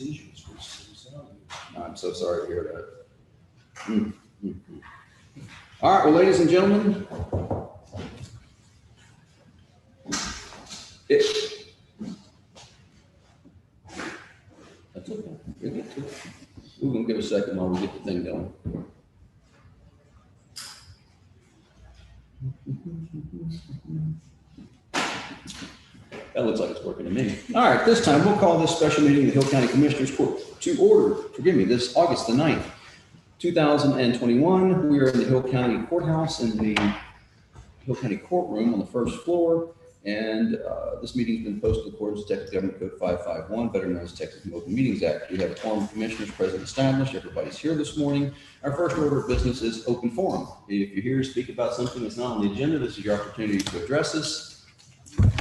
seizures recently. I'm so sorry to hear that. All right, well, ladies and gentlemen, that's okay. We'll get to it. We're gonna give a second while we get the thing going. That looks like it's working to me. All right, this time we'll call this special meeting of the Hill County Commissioners Court to order. Forgive me, this August the 9th, 2021. We are in the Hill County Courthouse in the Hill County Courtroom on the first floor. And this meeting's been posted in accordance with Texas Government Code 551, better known as Texas Open Meetings Act. We have a quorum of commissioners present established. Everybody's here this morning. Our first order of business is open forum. If you're here to speak about something that's not on the agenda, this is your opportunity to address us.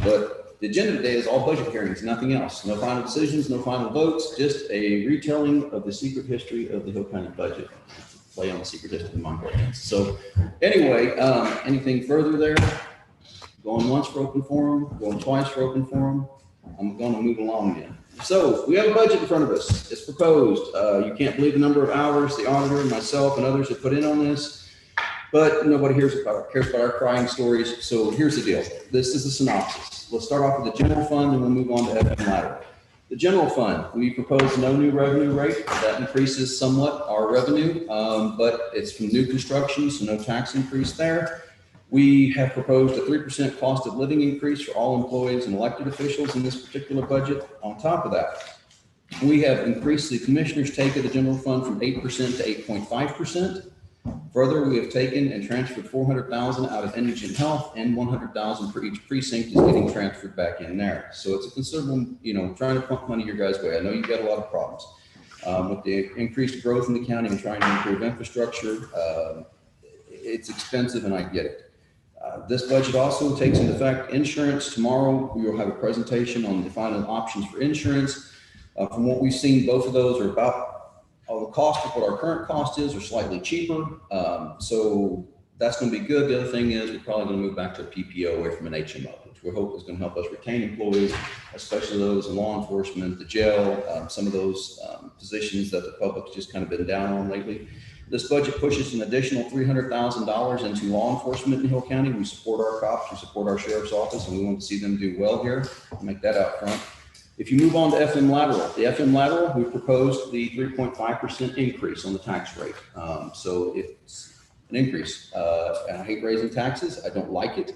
But the agenda today is all budget hearings, nothing else. No final decisions, no final votes, just a retelling of the secret history of the Hill County budget. Play on the secret history of Montgomery. So anyway, anything further there? Going once for open forum, going twice for open forum. I'm going to move along again. So we have a budget in front of us. It's proposed. You can't believe the number of hours the auditor, myself, and others have put in on this, but nobody cares about our crying stories. So here's the deal. This is a synopsis. Let's start off with the general fund, and we'll move on to FM lateral. The general fund, we propose no new revenue rate. That increases somewhat our revenue, but it's from new construction, so no tax increase there. We have proposed a 3% cost of living increase for all employees and elected officials in this particular budget. On top of that, we have increased the commissioner's take of the general fund from 8% to 8.5%. Further, we have taken and transferred $400,000 out of indigent health, and $100,000 for each precinct is getting transferred back in there. So it's a considerable, trying to pump money your guys' way. I know you've got a lot of problems with the increased growth in the county and trying to improve infrastructure. It's expensive, and I get it. This budget also takes into effect insurance. Tomorrow, we will have a presentation on the final options for insurance. From what we've seen, both of those are about the cost of what our current cost is, or slightly cheaper. So that's going to be good. The other thing is we're probably going to move back to a PPO away from an HMO, which we hope is going to help us retain employees, especially those in law enforcement, the jail, some of those positions that the public's just kind of been down on lately. This budget pushes an additional $300,000 into law enforcement in Hill County. We support our cops, we support our sheriff's office, and we want to see them do well here. I'll make that out front. If you move on to FM lateral, the FM lateral, we proposed the 3.5% increase on the tax rate. So it's an increase. And I hate raising taxes. I don't like it.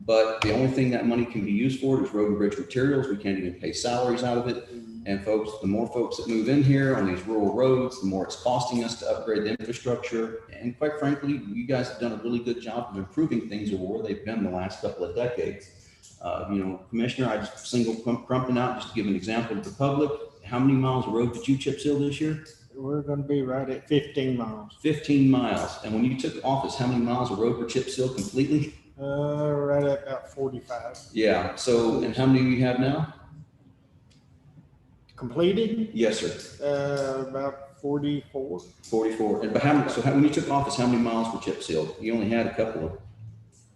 But the only thing that money can be used for is road and bridge materials. We can't even pay salaries out of it. And folks, the more folks that move in here on these rural roads, the more it's costing us to upgrade the infrastructure. And quite frankly, you guys have done a really good job of improving things over where they've been the last couple of decades. Commissioner, I just single crumping out just to give an example to the public. How many miles of road did you chip seal this year? We're going to be right at 15 miles. 15 miles. And when you took office, how many miles of road were chip sealed completely? Right at about 45. Yeah. So, and how many do you have now? Completed? Yes, sir. About 44. 44. And but how many? So when you took office, how many miles were chip sealed? You only had a couple of.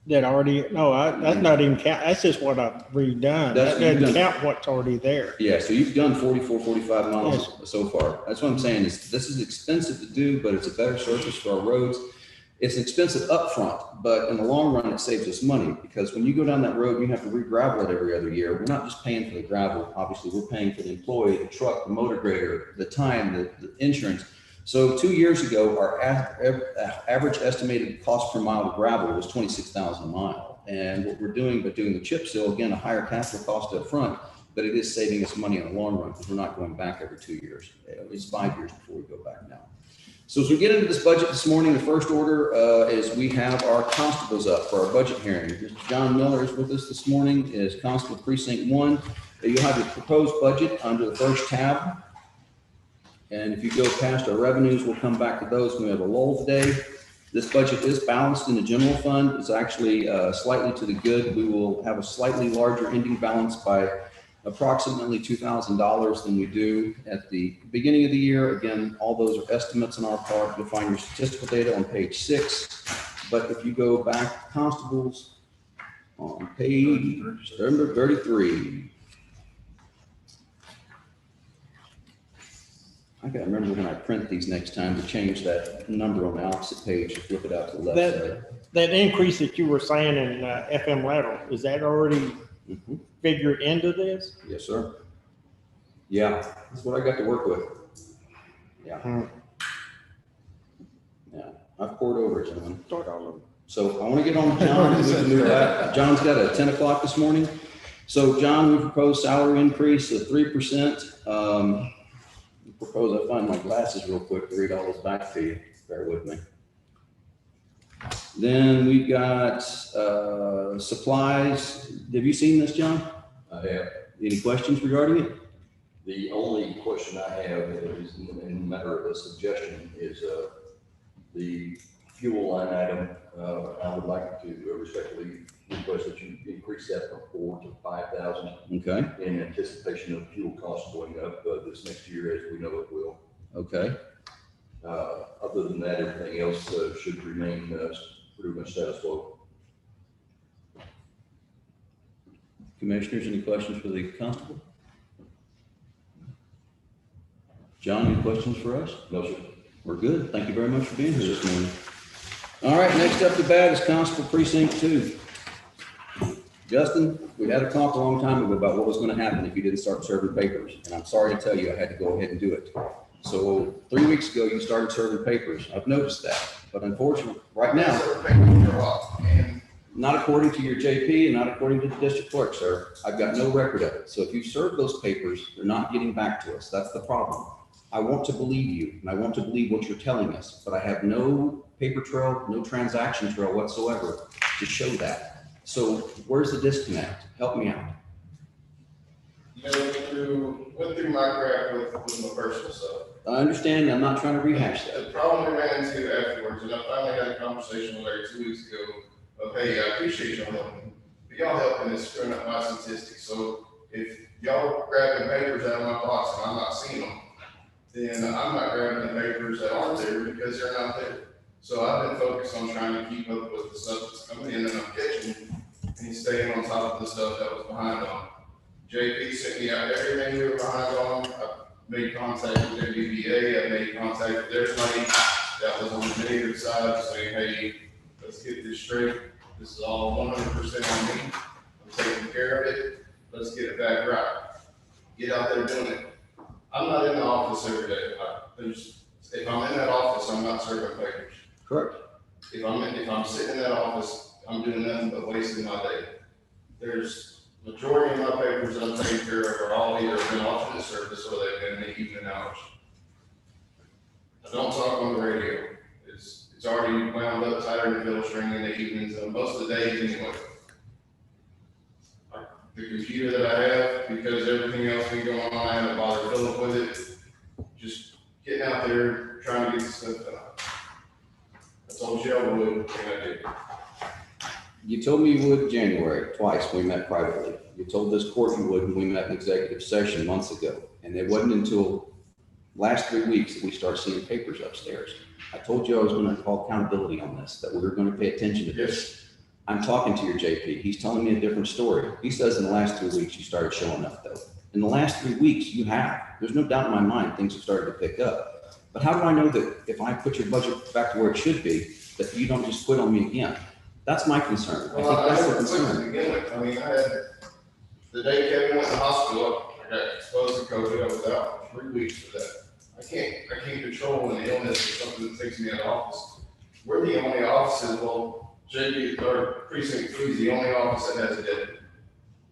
That already? No, that's not even count. That's just what I've redone. That's that doesn't count what's already there. Yeah. So you've done 44, 45 miles yes. so far. That's what I'm saying. Is this is expensive to do, but it's a better surface for our roads. It's expensive up front, but in the long run, it saves us money, because when you go down that road, you have to re-gravel it every other year. We're not just paying for the gravel. Obviously, we're paying for the employee, the truck, the motor grader, the time, the insurance. So 2 years ago, our average estimated cost per mile of gravel was $26,000 a mile. And what we're doing by doing the chip seal, again, a higher capital cost up front, but it is saving us money in the long run, because we're not going back every 2 years. It's 5 years before we go back now. So as we get into this budget this morning, the first order is we have our constables up for our budget hearing. Mr. John Miller is with us this morning, is Constable Precinct 1. You'll have the proposed budget under the first tab. And if you go past our revenues, we'll come back to those when we have a lull today. This budget is balanced in the general fund. It's actually slightly to the good. We will have a slightly larger ending balance by approximately $2,000 than we do at the beginning of the year. Again, all those are estimates on our part. You'll find your statistical data on page 6. But if you go back to constables on page number 33, I gotta remember when I print these next time to change that number on the opposite page, flip it out to the left That- side. That increase that you were saying in FM lateral, is that already Mhm. figured into this? Yes, sir. Yeah, that's what I got to work with. Yeah. Hmm. Yeah, I've poured over it, gentlemen. Start all over. So I want to get on to John. We can move that. John's got a 10 o'clock this morning. So John, we proposed salary increase of 3%. Propose, I find my glasses real quick to read all this back to you. Bear with me. Then we've got supplies. Have you seen this, John? I have. Any questions regarding it? The only question I have is in the matter of a suggestion is the fuel line item. I would like to respectfully request that you increase that from 4,000 to 5,000 Okay, in anticipation of fuel costs going up this next year, as we know it will. okay. Other than that, everything else should remain pretty much status quo. Commissioners, any questions for the constable? John, any questions for us? No, sir. We're good. Thank you very much for being here this morning. All right, next up to bat is Constable Precinct 2. Justin, we had a talk a long time ago about what was going to happen if you didn't start serving papers, and I'm sorry to tell you, I had to go ahead and do it. So 3 weeks ago, you started serving papers. I've noticed that, but unfortunately, right now, not according to your JP and not according to the district clerk, sir. I've got no record of it. So if you serve those papers, they're not getting back to us. That's the problem. I want to believe you, and I want to believe what you're telling us, but I have no paper trail, no transaction trail whatsoever to show that. So where's the disconnect? Help me out. You know, went through my crap with my personal stuff. I understand. I'm not trying to rehash that. The problem we ran into afterwards, and I finally had a conversation with Larry 2 weeks ago of, hey, I appreciate y'all helping, but y'all helping is screwing up my statistics. So if y'all grabbing papers out of my box and I'm not seeing them, then I'm not grabbing the papers that aren't there because they're not there. So I've been focused on trying to keep up with the stuff that's coming in and I'm catching and staying on top of the stuff that was behind on. JP sent me out everything we were behind on. I made contact with MBBA. I made contact with everybody that was on the negative side saying, hey, let's get this straight. This is all 100% on me. I'm taking care of it. Let's get it back right. Get out there doing it. I'm not in the office every day. If I'm in that office, I'm not serving papers. Correct. If I'm sitting in that office, I'm doing nothing but wasting my day. There's majority of my papers I'm taking care of are all either been alternate service or they've been in the evening hours. I don't talk on the radio. It's already wound up tighter than the bill string in the evenings and most of the days anyway. The computer that I have, because everything else been going on, I haven't bothered Philip with it. Just getting out there, trying to get the stuff done. I told you I would, and I did. You told me you would in January, twice, when we met privately. You told this court you would when we met in executive session months ago. And it wasn't until last 3 weeks that we started seeing papers upstairs. I told you I was going to call accountability on this, that we were going to pay attention to this. Yes. I'm talking to your JP. He's telling me a different story. He says in the last 2 weeks, you started showing up though. In the last 3 weeks, you have. There's no doubt in my mind, things have started to pick up. But how do I know that if I put your budget back to where it should be, that you don't just quit on me again? That's my concern. I Well, think I that's the never quit to concern. begin with. I mean, I had, the day Kevin went to the hospital, I got exposed to COVID. I was out for 3 weeks for that. I can't control an illness or something that takes me out of office. We're the only offices, well, JP, or Precinct 3 is the only office that has a deputy.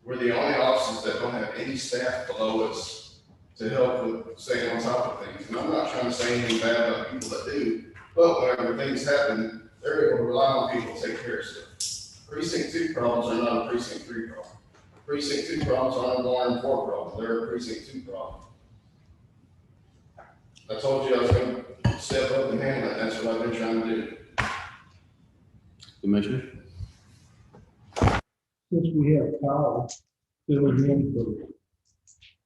We're the only offices that don't have any staff below us to help with staying on top of things. And I'm not trying to say anything bad about people that do, but whenever things happen, they're able to rely on people to take care of stuff. Precinct 2 problems are not a Precinct 3 problem. Precinct 2 problems aren't a Warren 4 problem. They're a Precinct 2 problem. I told you I was going to step up and handle it. That's what I've been trying to do. Commissioner? Since we have Kyle filling in for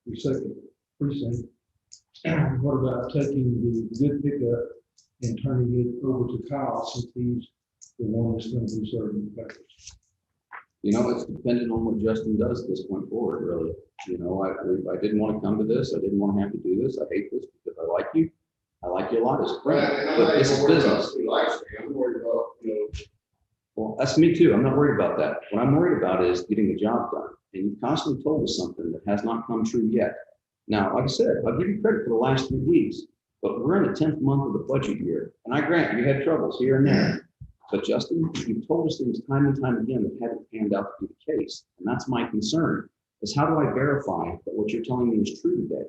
the second precinct, what about taking the good pickup and turning it over to Kyle since he's the one that's going to be serving the papers? You know, it's dependent on what Justin does at this point forward, really. You know, I didn't want to come to this. I didn't want to have to do this. I hate this because I like you. I like you a lot as a friend, And I'm but not this is even worried about business. who likes me, I'm worried about, Well, that's me too. I'm not worried about that. What I'm worried about is getting the job done. And you've constantly told us something that has not come true yet. Now, like I said, I'll give you credit for the last 3 weeks, but we're in the 10th month of the budget year. And I grant you had troubles here and there. But Justin, you've told us things time and time again that haven't panned out to be the case. And that's my concern, is how do I verify that what you're telling me is true today?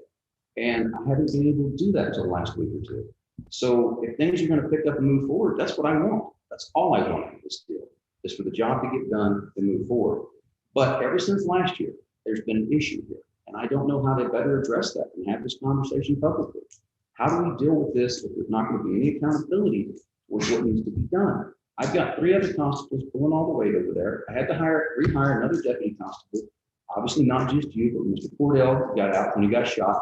And I haven't been able to do that until the last week or two. So if things are going to pick up and move forward, that's what I want. That's all I want in this deal, is for the job to get done and move forward. But ever since last year, there's been an issue here. And I don't know how to better address that and have this conversation publicly. How do we deal with this if there's not going to be any accountability with what needs to be done? I've got 3 other constables pulling all the weight over there. I had to rehire another deputy constable. Obviously not just you, but Mr. Cordell got out when he got shot.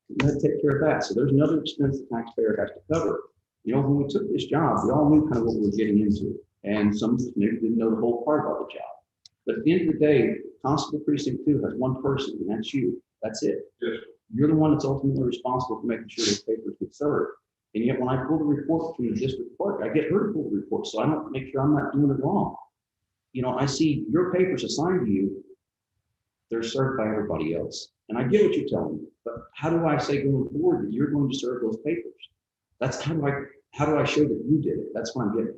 We had to take care of that. So there's another expense the taxpayer has to cover. You know, when we took this job, we all knew kind of what we were getting into. And some of us maybe didn't know the whole part about the job. But at the end of the day, Constable Precinct 2 has one person, and that's you. That's it. Yes. You're the one that's ultimately responsible for making sure those papers get served. And yet when I pull the report from the district clerk, I get her to pull the report, so I don't make sure I'm not doing it wrong. You know, I see your papers assigned to you, they're served by everybody else. And I get what you're telling me, but how do I say going forward that you're going to serve those papers? That's how do I show that you did it? That's what I'm getting at.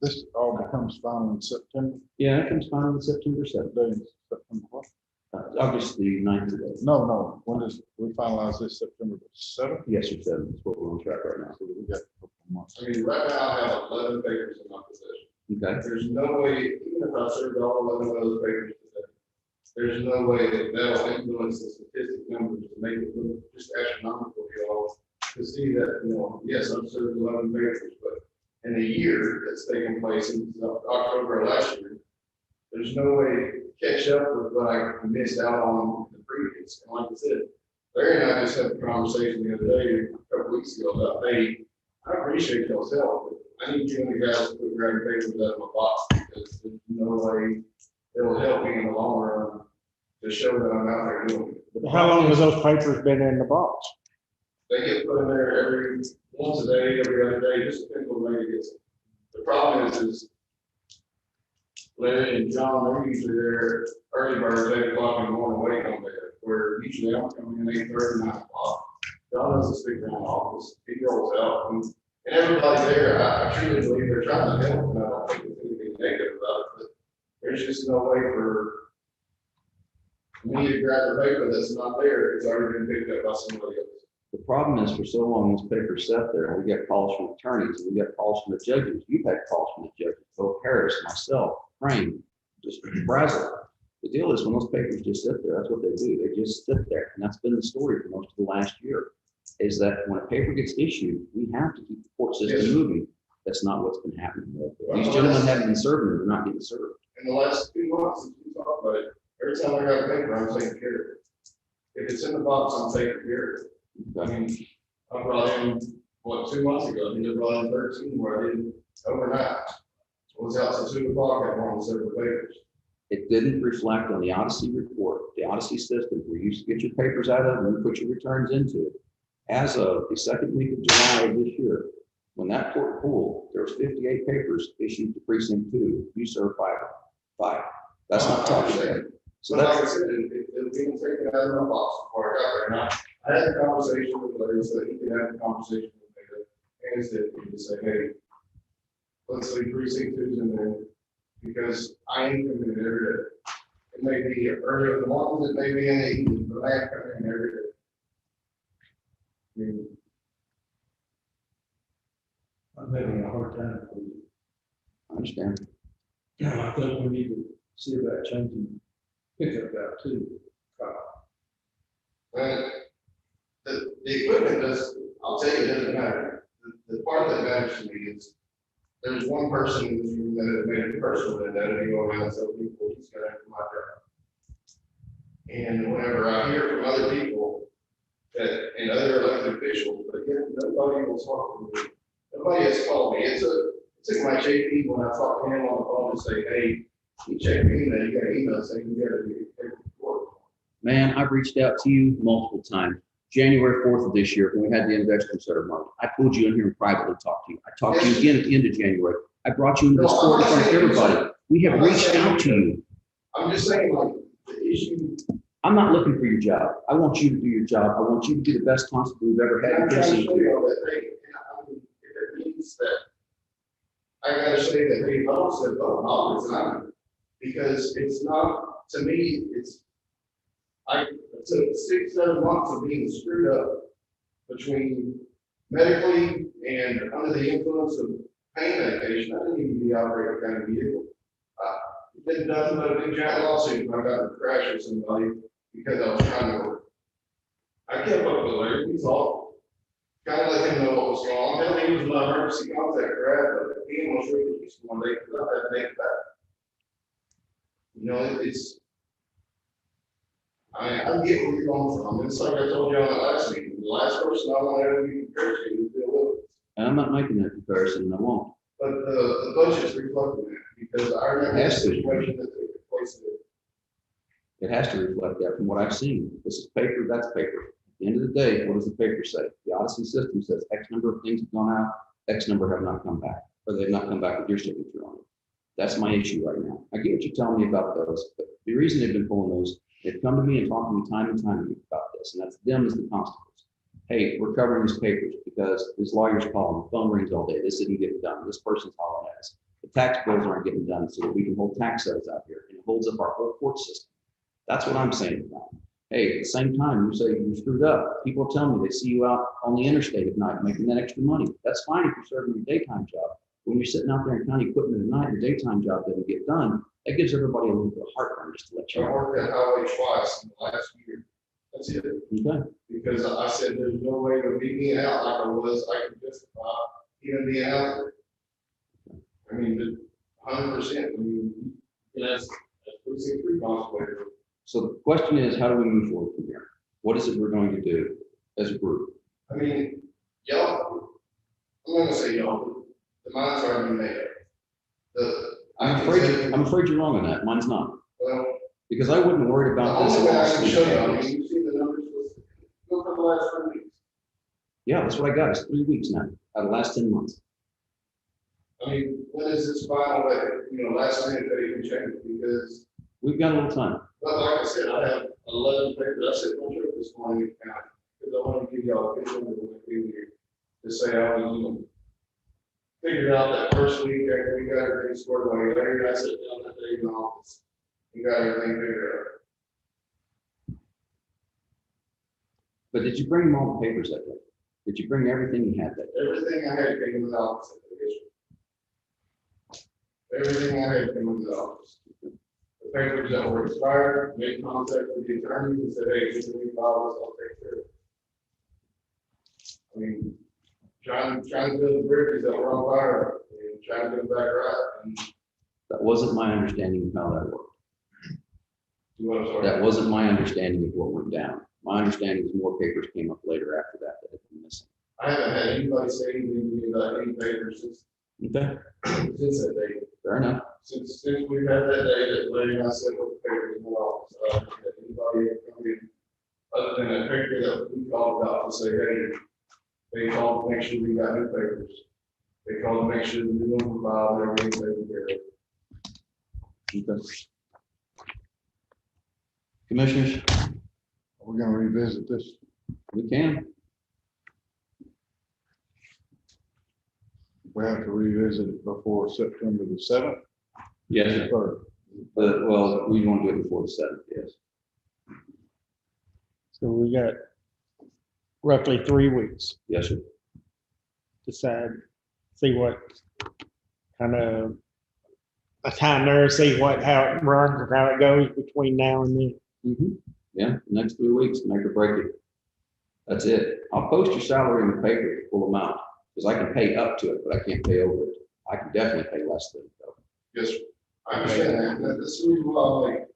This all becomes final in September, Yeah, it comes final on September 7th, day in September what? August the 9th today. No, when does we finalize this September the 7th? Yes, or 7th, that's what we're on track right now. So we got a couple of months. I mean, right now I have 11 papers in my possession. Okay, There's no way, even if I served all 11 of those papers today, there's no way that that'll influence the statistic numbers to make it look just astronomical to y'all to see that, yes, I've served 11 papers, but in a year that's taken place since October of last year, there's no way to catch up with what I missed out on the previous. And like I said, Larry and I just had a conversation the other day, a couple weeks ago, about, hey, I appreciate y'all's help, but I need you and the guys to put grabbing papers out of my box, because there's no way it'll help me in the long run to show that I'm out there doing it. How long has those papers been in the box? They get put in there every once a day, every other day, just depends on where it gets. The problem is Larry and John, they're usually there early birds, 8 o'clock in the morning, waiting on there, where usually I'm coming in 8:30, 9 o'clock. John doesn't stick around the office, he rolls out, and everybody there, I truly believe they're trying to help, and I don't think there's anything negative about it, but there's just no way for me to grab the paper that's not there, it's already been picked up by somebody else. the problem is for so long, this paper sat there, and we get calls from attorneys, and we get calls from the judges. You've had calls from the judges, both Harris, myself, Crane, just Brazel. The deal is when those papers just sit there, that's what they do. They just sit there. And that's been the story for most of the last year, is that when a paper gets issued, we have to keep the court system Yes. moving. That's not what's been happening. These gentlemen haven't been serving, they're not getting served. In the last 2 months, since we talked about it, every time I got a paper, I'm taking care of it. If it's in the box, I'm taking care of it. I mean, I brought in, 2 months ago, I think I brought in 13 where I didn't overnight. It was out till 2 o'clock at one several papers. It didn't reflect on the Odyssey report, the Odyssey system, where you used to get your papers out of and you put your returns into it. As of the 2nd week of July of this year, when that court pulled, there was 58 papers issued to precinct 2. You served 5. That's not talking about it. So So like that's, I said, it being taken out of my box before I got there. Now, I had a conversation with Larry so that he could have a conversation with me. And instead, he just say, hey, let's leave precinct 2's in there, because I ain't coming in every day. It may be early in the morning, it may be in the evening, but I ain't coming in every day. I mean, I'm having a hard time with it. I understand. I think we need to see about changing pickup out too. Well, the equipment does, I'll tell you, it doesn't matter. The part that matters to me is, there's one person in this room that has made it personal, and that if you go around and tell people, he's gonna have my job. And whenever I hear from other people that, and other elected officials, but yet nobody will talk to me. Nobody has called me. It took my JP when I talked to him on the phone to say, hey, You check your email, you got an email saying you gotta do your report. Man, I've reached out to you multiple times. January 4th of this year, when we had the investment ceremony, I pulled you in here and privately talked to you. I talked to you again at the end of January. I brought you into this court in front of everybody. We have reached out to you. I'm just saying, like, the issue. I'm not looking for your job. I want you to do your job. I want you to be the best constable we've ever had. I'm trying to show you all that, hey, I mean, if it means that I gotta say that, hey, Bob said, oh, I'll resign. Because it's not, to me, it took 6-7 months of being screwed up between medically and under the influence of pain medication. I didn't even be operating kind of vehicle. Did nothing but a big giant lawsuit when I got in a crash with somebody because I was trying to work. I kept up with Larry, we talked, kind of let him know what was going on. Tell him he was my emergency contact grad, but he almost really keeps one day because I had to make it back. You know, I get where you're going from. It's like I told you on the last meeting, the last person I want to ever be compared to is Bill Wilkes. And I'm not making that comparison, and I won't. But the budget's reflecting that, because I remember the situation that took place there. It has to reflect that from what I've seen. This is paper, that's paper. At the end of the day, what does the paper say? The Odyssey system says X number of things have gone out, X number have not come back, or they've not come back with your signature on it. That's my issue right now. I get what you're telling me about those, but the reason they've been pulling those, they've come to me and talked to me time and time again about this, and that's them as the constables. Hey, we're covering these papers because this lawyer's calling, the phone rings all day, this didn't get done, this person's hollering at us. The tax bills aren't getting done so that we can hold tax sales out here, and it holds up our whole court system. That's what I'm saying about it. Hey, at the same time, you say you screwed up. People are telling me they see you out on the interstate at night making that extra money. That's fine if you're serving your daytime job. When you're sitting out there in county equipment at night and the daytime job doesn't get done, that gives everybody a little bit of heartburn, just to let you I know. worked that highway twice in the last year. That's it. Okay. Because I said there's no way to beat me out like I was, I could justify even being out there. I mean, 100%. I mean, that's precinct 3 constable. So the question is, how do we move forward from here? What is it we're going to do as a group? I mean, y'all, I'm not gonna say y'all, the mind's already been made up. I'm afraid you're wrong on that. Mine's not. Well, Because I wouldn't worry the about this. only way I at all. can show you, I mean, you see the numbers was, go for the last 3 weeks. Yeah, that's what I got. It's 3 weeks now, out of the last 10 months. I mean, when is this final, last minute that you can change it? Because, We've got a little time. but like I said, I have 11 papers. I said, one trip this morning, because I want to give y'all a good number when I came here to say I was, figured out that first week after we got everything squared away. Larry and I sat down that day in the office and got everything figured out. But did you bring them all the papers that day? Did you bring everything you had that day? Everything I had came in the office. Everything I had came in the office. The papers that were expired, made contact with the attorney and said, hey, this is $3, I'll take care of it. I mean, trying to build the bridges that were on fire and trying to get them back right. And That wasn't my understanding of how that worked. That wasn't my understanding of what went down. My understanding is more papers came up later after that that had been missing. I haven't had anybody say anything to me about any papers Okay, since that day. fair enough. Since we've had that day that Larry and I said what the papers in the office, I haven't had anybody ever come in, other than that paper that we called about to say, hey, they called to make sure we got new papers. They called to make sure the new ones were filed and everything's taken care of. Okay. Commissioners, We're gonna revisit this. we can. We have to revisit it before September the 7th. Yes, sir. Or Well, we want to do it before the 7th, yes. So we got roughly 3 weeks Yes, sir. to decide, see what kind of a time there, see how it runs and how it goes between now and then. Yeah, the next 3 weeks, make or break it. That's it. I'll post your salary in the paper, the full amount, because I can pay up to it, but I can't pay over it. I can definitely pay less than it, though. Yes, sir. I understand that. That's the reason why I'm like,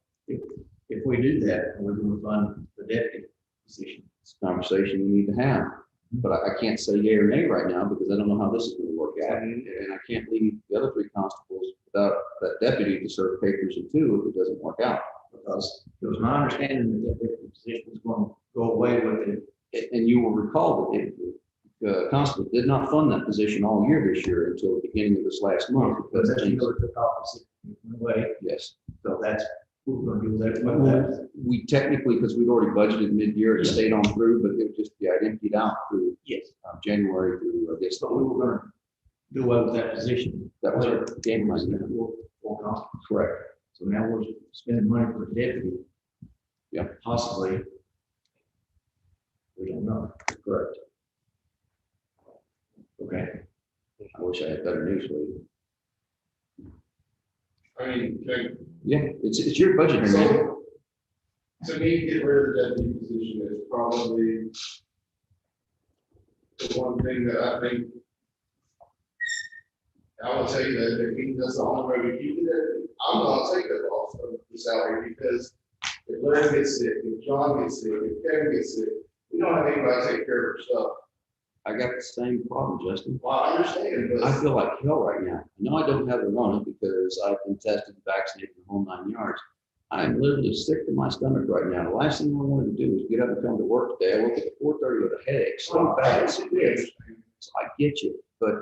If we do that, we're going to fund the deputy position. It's a conversation you need to have. But I can't say yea or nay right now because I don't know how this is gonna work out. And I can't leave the other 3 constables without that deputy to serve papers and two if it doesn't work out. Because it was my understanding that the position was going to go away with it. And you will recall that constable did not fund that position all year this year until the beginning of this last month But because that's things, the took office, it went away. yes. So that's, what we're going to do with that. We technically, because we'd already budgeted mid-year, it stayed on through, but it was just, yeah, it emptied out through Yes. January through, I guess, So we were going to do away with that position. that was our game plan. Four constables. Correct. So now we're spending money for a deputy. Yeah. Possibly. We don't know. Correct. Okay. I wish I had better news for you. I mean, like, Yeah, it's your budget, here, man. so, to me, get rid of the deputy position is probably the one thing that I think, I will tell you that if he does the only way we keep it, I'm gonna take it off of the salary because if Larry gets sick, if John gets sick, if Kevin gets sick, we don't have anybody to take care of our stuff. I got the same problem, Justin. Well, I understand, but. I feel like hell right now. I know I don't have the run because I've been tested, vaccinated, the whole 9 yards. I'm literally sick to my stomach right now. The last thing I wanted to do is get up and come to work today. I woke up at 4:30 with a headache, so bad. So I get you, but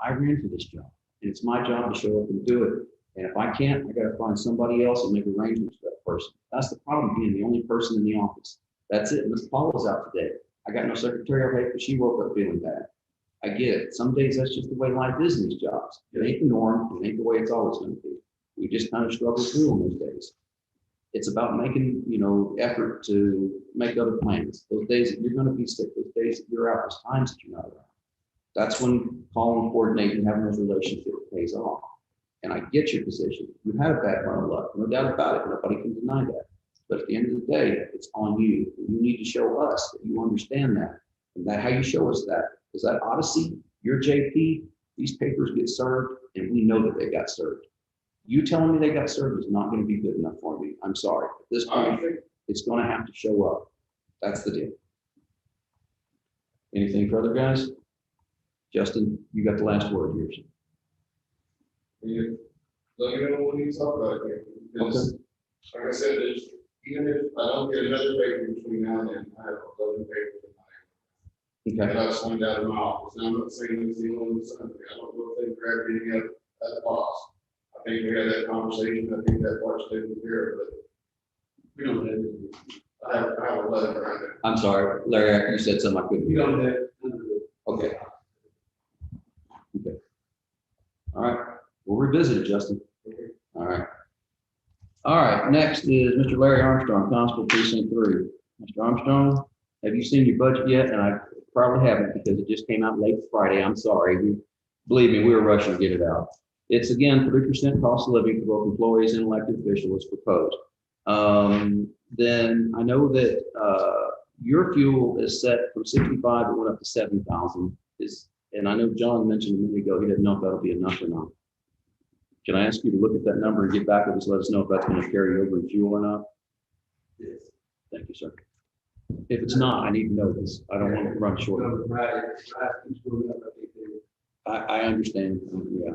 I ran for this job, and it's my job to show up and do it. And if I can't, I gotta find somebody else and make arrangements for that person. That's the problem, being the only person in the office. That's it. Miss Paula's out today. I got no secretarial help, but she woke up feeling bad. I get it. Some days that's just the way life is in these jobs. It ain't the norm. It ain't the way it's always gonna be. We just kind of struggle through on those days. It's about making, effort to make other plans. Those days that you're gonna be sick, those days that you're out, those times that you're not around. That's when calling, coordinating, having those relationships pays off. And I get your position. You had a bad run of luck, no doubt about it. Nobody can deny that. But at the end of the day, it's on you. You need to show us that you understand that. And that how you show us that is that Odyssey, your JP, these papers get served and we know that they got served. You telling me they got served is not going to be good enough for me. I'm sorry. At this point, it's going to have to show up. That's the deal. Anything further, guys? Justin, you got the last word here. Yeah, let me know when you talk about it, because, like I said, even if I don't get another paper between now and then, I have 11 papers in my hand. Okay. And I've swung down in my office, and I'm not saying it's the only Sunday, I don't know if they grabbed any of that box. I think we had that conversation, I think that part's taken care of, but we don't have it. I have 11 right now. I'm sorry, Larry, you said something I couldn't We hear. don't have. Okay. Okay. All right, we'll revisit it, Justin. All right. All right, next is Mr. Larry Armstrong, Constable Precinct 3. Mr. Armstrong, have you seen your budget yet? And I probably haven't because it just came out late Friday. I'm sorry. Believe me, we were rushing to get it out. It's again 3% cost of living for both employees and elected officials as proposed. Then I know that your fuel is set from 65, it went up to 7,000. And I know John mentioned a minute ago, he didn't know if that'll be enough or not. Can I ask you to look at that number and get back with us, let us know if that's going to carry over in fuel or not? Yes. Thank you, sir. If it's not, I need to know this. I don't want to run short. I understand. Yeah. I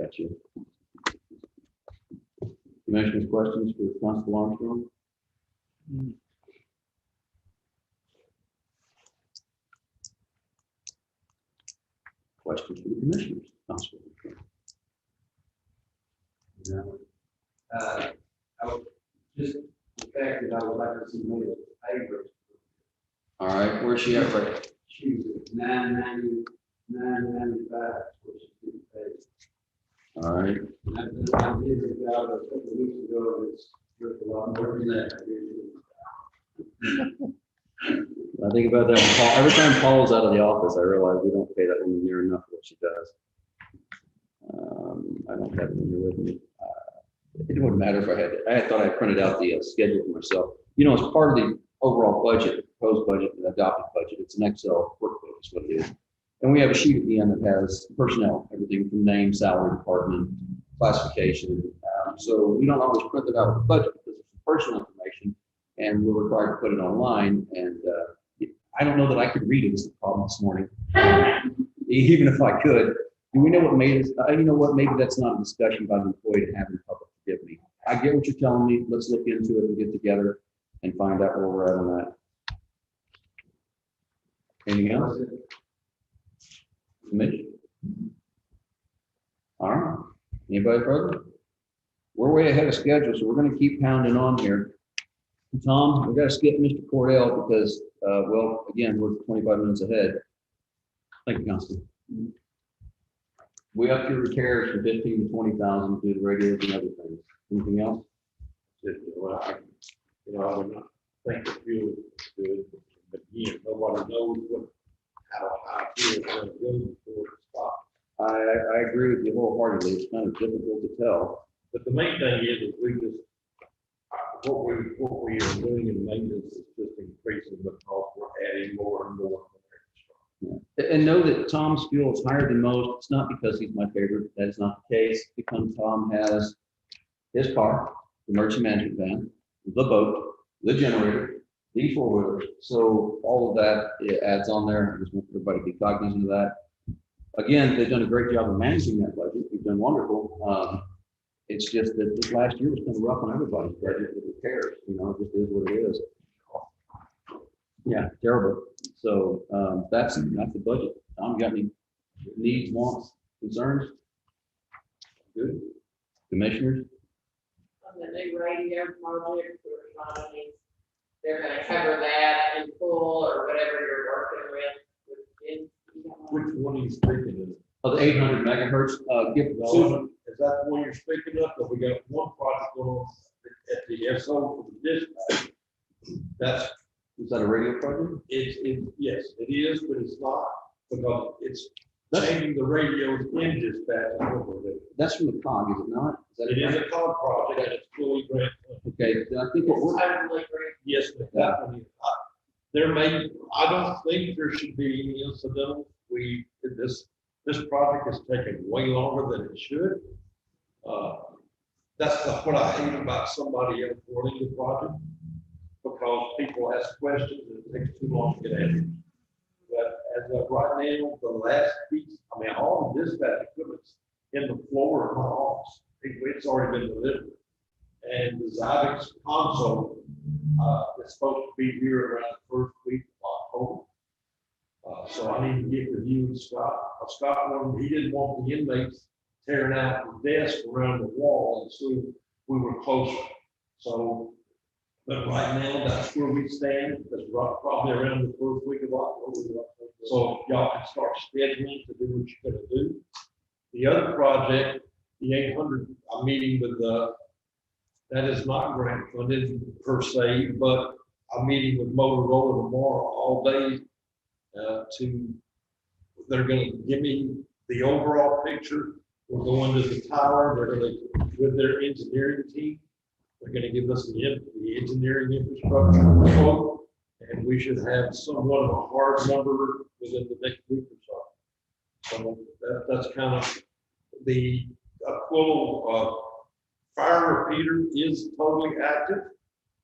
got you. Commissioners, questions for Constable Armstrong? Questions for the commissioners? Constable Armstrong? No. I would just, the fact that I would like to see more papers. All right, where's she at, Fred? She's at 995, which is getting paid. All right, I did a job a couple of weeks ago, it's worth a lot more than that. I think about that when Paul, every time Paul's out of the office, I realize we don't pay that woman near enough for what she does. I don't have it in here with me. It wouldn't matter if I had it. I thought I printed out the schedule for myself. As part of the overall budget, the proposed budget, and adopted budget, it's an Excel workbook is what it is. And we have a sheet at the end that has personnel, everything from name, salary, department, classification. So we don't always print it out of the budget because it's personal information and we're required to put it online. And I don't know that I could read it, is the problem this morning. Even if I could. Do we know what made it, you know what, maybe that's not a discussion about an employee to have in public, forgive me. I get what you're telling me, let's look into it and get together and find out where we're at on that. Anything else? Mitch? All right, anybody further? We're way ahead of schedule, so we're gonna keep pounding on here. Tom, we gotta skip Mr. Cordell because, well, again, we're 25 minutes ahead. Thank you, Constance. We up your repairs from 15 to 20,000 to the radios and other things. Anything else? Well, I would not think the fuel is good, but again, nobody knows how high fuel is going to go before it stops. I agree with you wholeheartedly. It's kind of difficult to tell. But the main thing is we just, what we are doing in maintenance is just increasing because we're adding more and more. And know that Tom's fuel is higher than most. It's not because he's my favorite. That is not the case. Because Tom has his car, the emergency management van, the boat, the generator, the four-wheeler. So all of that, it adds on there. I just want everybody to be cognizant of that. Again, they've done a great job of managing that budget. They've done wonderful. It's just that this last year was kind of rough on everybody's budget with repairs. You know, it just is what it is. Yeah, terrible. So that's the budget. Tom, got any needs, wants, concerns? Good. Commissioners? On the new radio project, they're gonna cover that in full or whatever you're working with. Which one are you speaking of? Oh, the 800 megahertz. Susan, Is that the one you're speaking of? But we got one project going on at the SO for the dispatch. That's, is that a radio program? yes, it is, but it's not, because it's changing the radios in dispatch. That's from the COG, is it not? It is a COG project and it's fully grant funded. Okay, I think what we're, Totally great. Yes, but that one, there may, I don't think there should be any incidental. This project has taken way longer than it should. That's what I hate about somebody else running the project, because people ask questions and it takes too long to get answers. But as of right now, the last piece, I mean, all the dispatch equipment's in the floor of my office. It's already been delivered. And the Zybex console is supposed to be here around the first week of October. So I need to get with you and Scott. Scott he didn't want the inmates tearing out the desk around the wall, and so we were closer. So, but right now, that's where we stand. That's probably around the first week of October. So y'all can start scheduling to do what you're gonna do. The other project, the 800, I'm meeting with that is not grant funded per se, but I'm meeting with Motorola tomorrow all day they're gonna give me the overall picture. We're going to the tower. They're gonna, with their engineering team, they're gonna give us the engineering infrastructure quote, and we should have somewhat of a hard number within the next week or so. So that's kind of the Quill fire repeater is totally active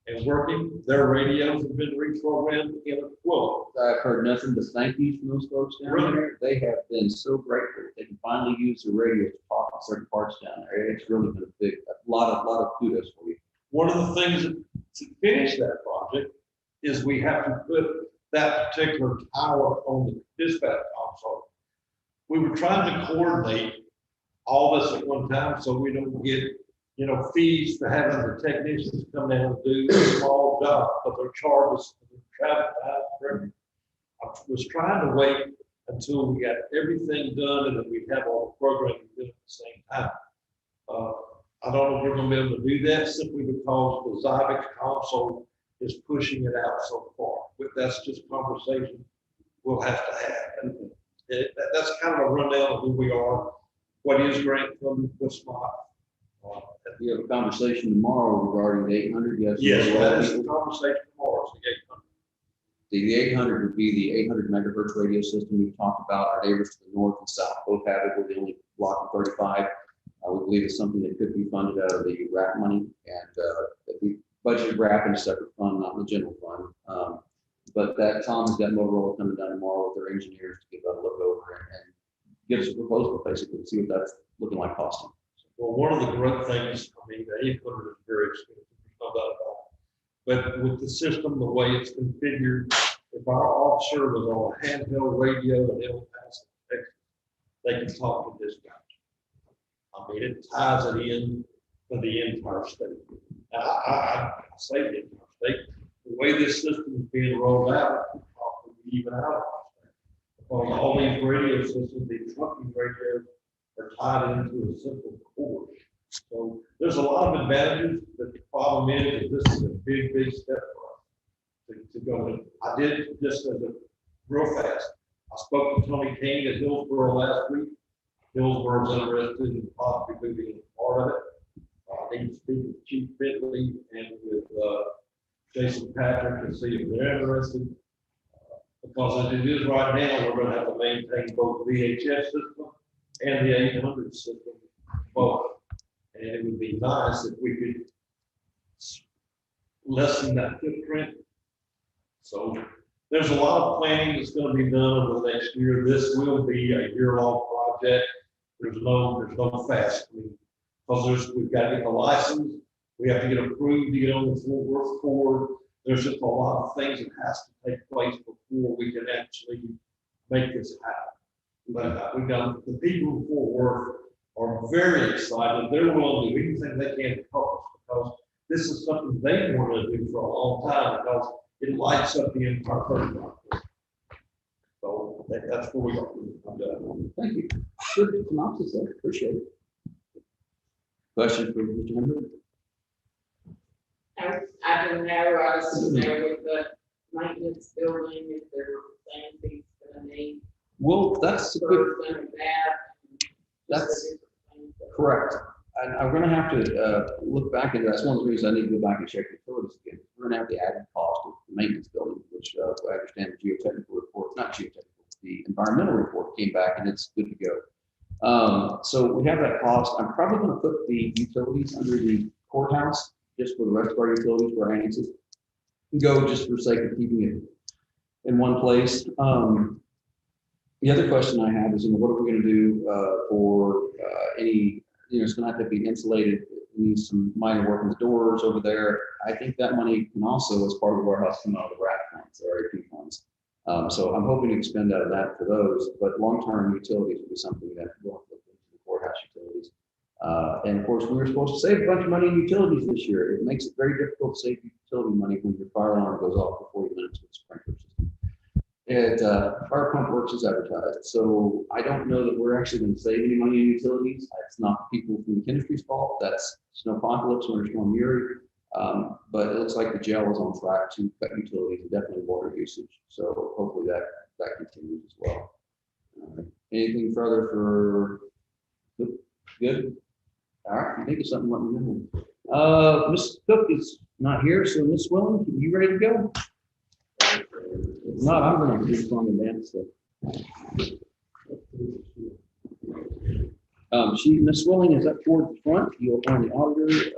and working. Their radios have been reprogrammed in a Quill. I've heard nothing but thank yous from those folks down there. They have been so grateful. They can finally use the radio to talk on certain parts down there. It's really been a lot of kudos for you. One of the things to finish that project is we have to put that particular tower on the dispatch console. We were trying to coordinate all this at one time so we don't get, fees for having the technicians come in and do a small job, but they're charged for the travel time. I was trying to wait until we got everything done and then we have all the programming done at the same time. I don't know if we're gonna be able to do that simply because the Zybex console is pushing it out so far. But that's just conversation we'll have to have. And that's kind of a rundown of who we are, what is grant funded, what's not. We have a conversation tomorrow regarding the 800. Yes, that is the conversation tomorrow. It's the 800. The 800 would be the 800 megahertz radio system we've talked about. Our neighbors to the north and south both have it. We're the only block of 35. We believe it's something that could be funded out of the RAP money, and we budgeted RAP in a separate fund, not in the general fund. but that Tom has got Motorola coming down tomorrow with their engineers to give that a look over and give us a proposal, basically, to see what that's looking like costing. Well, one of the great things, I mean, the 800 is very expensive, there's no doubt about it. But with the system, the way it's configured, if our officer was on a handheld radio and it'll pass a text, they can talk to dispatch. I mean, it ties it in to the entire state. I say the entire state, the way this system is being rolled out, it's probably even out. Because all these radio systems, these trucking radios, are tied into a simple cord. So there's a lot of advantages, but the problem is that this is a big, big step for us to go in. I did just as a real fast. I spoke to Tony King at Hillsborough last week. Hillsborough's interested in possibly being part of it. I need to speak with Chief Bentley and with Jason Patrick and see if they're interested. Because as it is right now, we're gonna have to maintain both VHF system and the 800 system both. And it would be nice if we could lessen that footprint. So there's a lot of planning that's gonna be done over the next year. This will be a year-long project. There's no fast. I mean, because we've got to get the license, we have to get approved to get on the Fort Worth cord. There's just a lot of things that has to take place before we can actually make this happen. But we've got the people of Fort Worth are very excited. They're willing to do anything they can to help us because this is something they wanted to do for a long time because it lights up the entire program. So that's where we are. I'm done. Thank you. Good synopsis there. Appreciate it. Question for Mr. Henry? I don't know, I was just there with the maintenance building, if there were things he's gonna need. Well, that's a good, First and that. that's correct. And I'm gonna have to look back into that. That's one of the reasons I need to go back and check the utilities again. We're gonna have the added cost of the maintenance building, which I understand the geotechnical report, not geotechnical, the environmental report came back and it's good to go. So we have that cost. I'm probably gonna put the utilities under the courthouse, just for the rest of our utilities for our annexes. Go just for sake of keeping it in one place. The other question I have is, what are we gonna do for any, it's gonna have to be insulated, it needs some minor work on the doors over there. I think that money can also, as part of the warehouse, come out of the RAP funds, the RAP funds. So I'm hoping to expend out of that for those, but long-term utilities will be something that will look into the courthouse utilities. And of course, we were supposed to save a bunch of money in utilities this year. It makes it very difficult to save utility money when your fire alarm goes off for 40 minutes with the sprinkler system. And fire pump works as advertised. So I don't know that we're actually going to save any money in utilities. It's not people from the industry's fault. That's Snowpocalypse, Winter Storm Uri. But it looks like the jail is on track to cut utilities and definitely water usage. So hopefully that continues as well. Anything further for good? All right, if you think of something, let me know. Ms. Cook is not here, so Ms. Swilling, you ready to go? If not, I'm going to do song and dance stuff. Ms. Swilling is up toward the front. You'll find the auditor.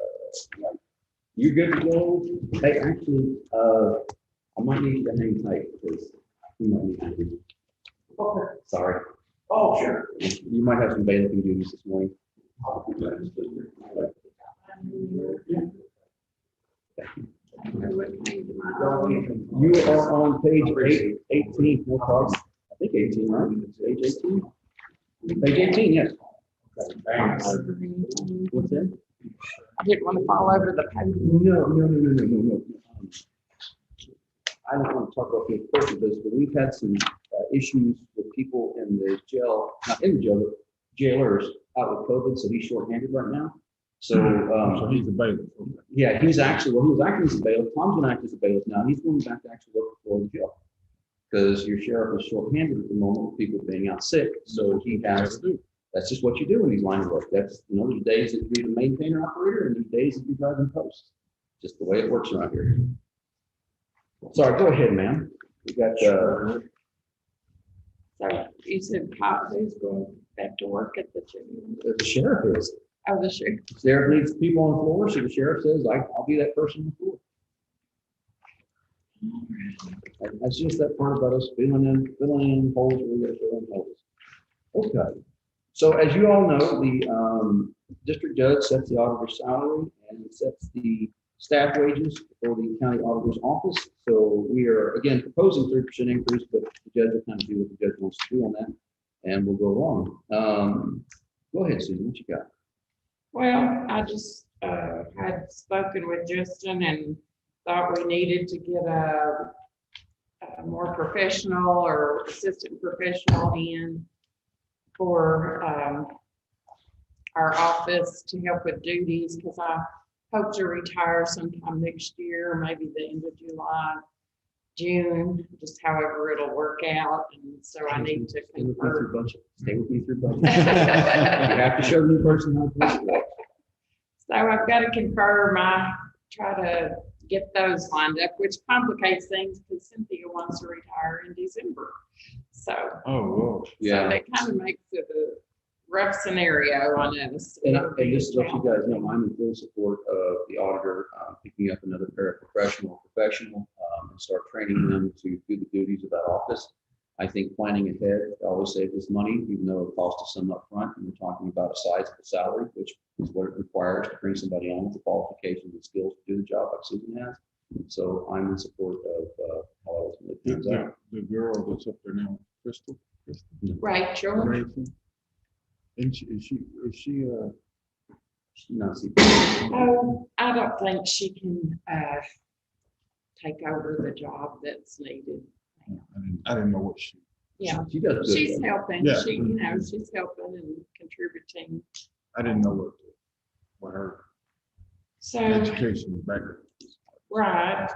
You're good to go. Hey, actually, I might need you to hang tight because you might need to do. Okay. Sorry. Oh, sure. You might have some bailiffing duties this morning. You are on page 18, I think 18, right? Page 18? Page 18, yes. What's that? I didn't want to fall over the paper. No. I don't want to talk about the course of this, but we've had some issues with people in the jail, not in the jail, but jailers out with COVID, so he's shorthanded right now. So, So he's the bailiff. yeah, he was acting as a bailiff. Tom's gonna act as a bailiff now. He's going back to actually work for the jail. Because your sheriff is shorthanded at the moment with people being out sick. So he has, that's just what you do in these line of work. That's, there's days that you're the maintainer operator and there's days that you're driving posts. Just the way it works around here. Sorry, go ahead, ma'am. We got, So you said Kyle is going back to work at the gym. the sheriff is. Oh, the sheriff. Sheriff needs people on the floor, so the sheriff says, I'll be that person on the floor. That's just that part about us filling in holes where we gotta fill in holes. Okay. So as you all know, the district judge sets the auditor's salary and sets the staff wages for the county auditor's office. So we are, again, proposing 3% increase, but the judge will kind of do what the judge wants to do on that, and we'll go along. Go ahead, Susan, what you got? Well, I just had spoken with Justin and thought we needed to get a more professional or assistant professional in for our office to help with duties, because I hope to retire sometime next year, maybe the end of July, June, just however it'll work out. And so I need to Stay with me through confirm. budget. Stay with me through budget. You have to show the new person how to budget works. So I've got to confirm, try to get those lined up, which complicates things because Cynthia wants to retire in December. So, Oh, so Yeah. that kind of makes it a rough scenario on us. And just to let you guys know, I'm in full support of the auditor picking up another paraprofessional professional and start training them to do the duties of that office. I think planning ahead always saves us money, even though it costs us some upfront. And we're talking about a sizable salary, which is what it requires to bring somebody on with the qualifications and skills to do the job like Susan has. So I'm in support of how it ultimately turns out. the girl that's up there now, Crystal. Rachel, Rachel. And is she, She's not CPA. oh, I don't think she can take over the job that's needed. I didn't know what she. Yeah, She does good. she's helping. Yeah. She's helping and contributing. I didn't know what her So. education background. Right.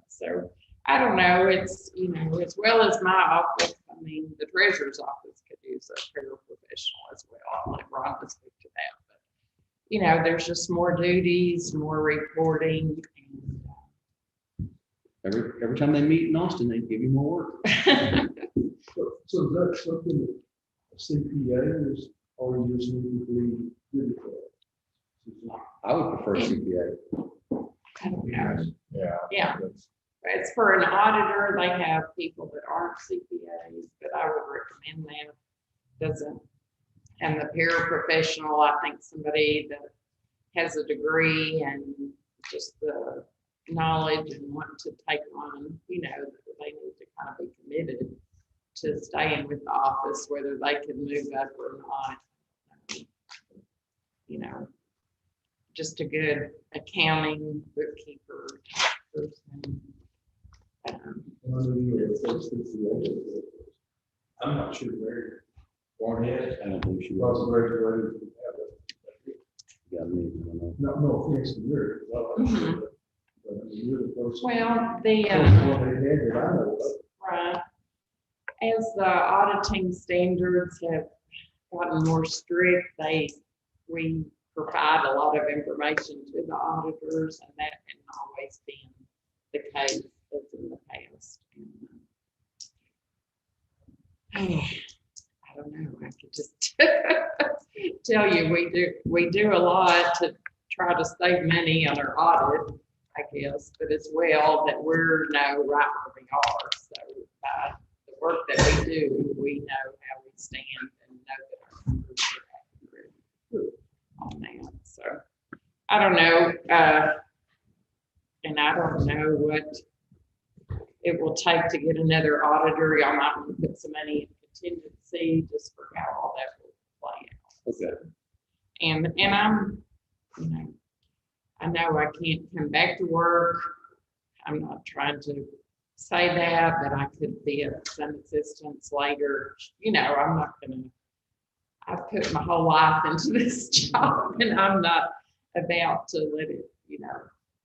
So I don't know, it's, as well as my office, I mean, the treasurer's office could use a paraprofessional as well. I'll let Rhonda speak to that. But, there's just more duties, more reporting. Every time they meet in Austin, they give you more work. So is that something that a CPA is, or you just need to be good at that? I would prefer CPA. I don't know. Yeah. Yeah. It's for an auditor, they have people that aren't CPAs, but I would recommend that. Doesn't, and the paraprofessional, I think somebody that has a degree and just the knowledge and want to take on, they need to kind of be committed to staying with the office, whether they can move up or not. Just a good accounting, bookkeeper type person. I'm not sure where Barnett I don't think she was was. graduated. Yeah, maybe, I don't know. No offense to her. Mhm. Well, the, right, as the auditing standards have gotten more strict, we provide a lot of information to the auditors, and that hasn't always been the case as in the past. I don't know, I could just tell you, we do a lot to try to save money on our audit, I guess, but as well that we're right where we are. So by the work that we do, we know how we stand and know that our numbers are accurate on that. So I don't know, and I don't know what it will take to get another auditor. Y'all might want to put some money in contingency just for how all that will play out. Okay. And I'm, I know I can't come back to work. I'm not trying to say that, but I could be of some assistance later. I'm not gonna, I've put my whole life into this job and I'm not about to let it,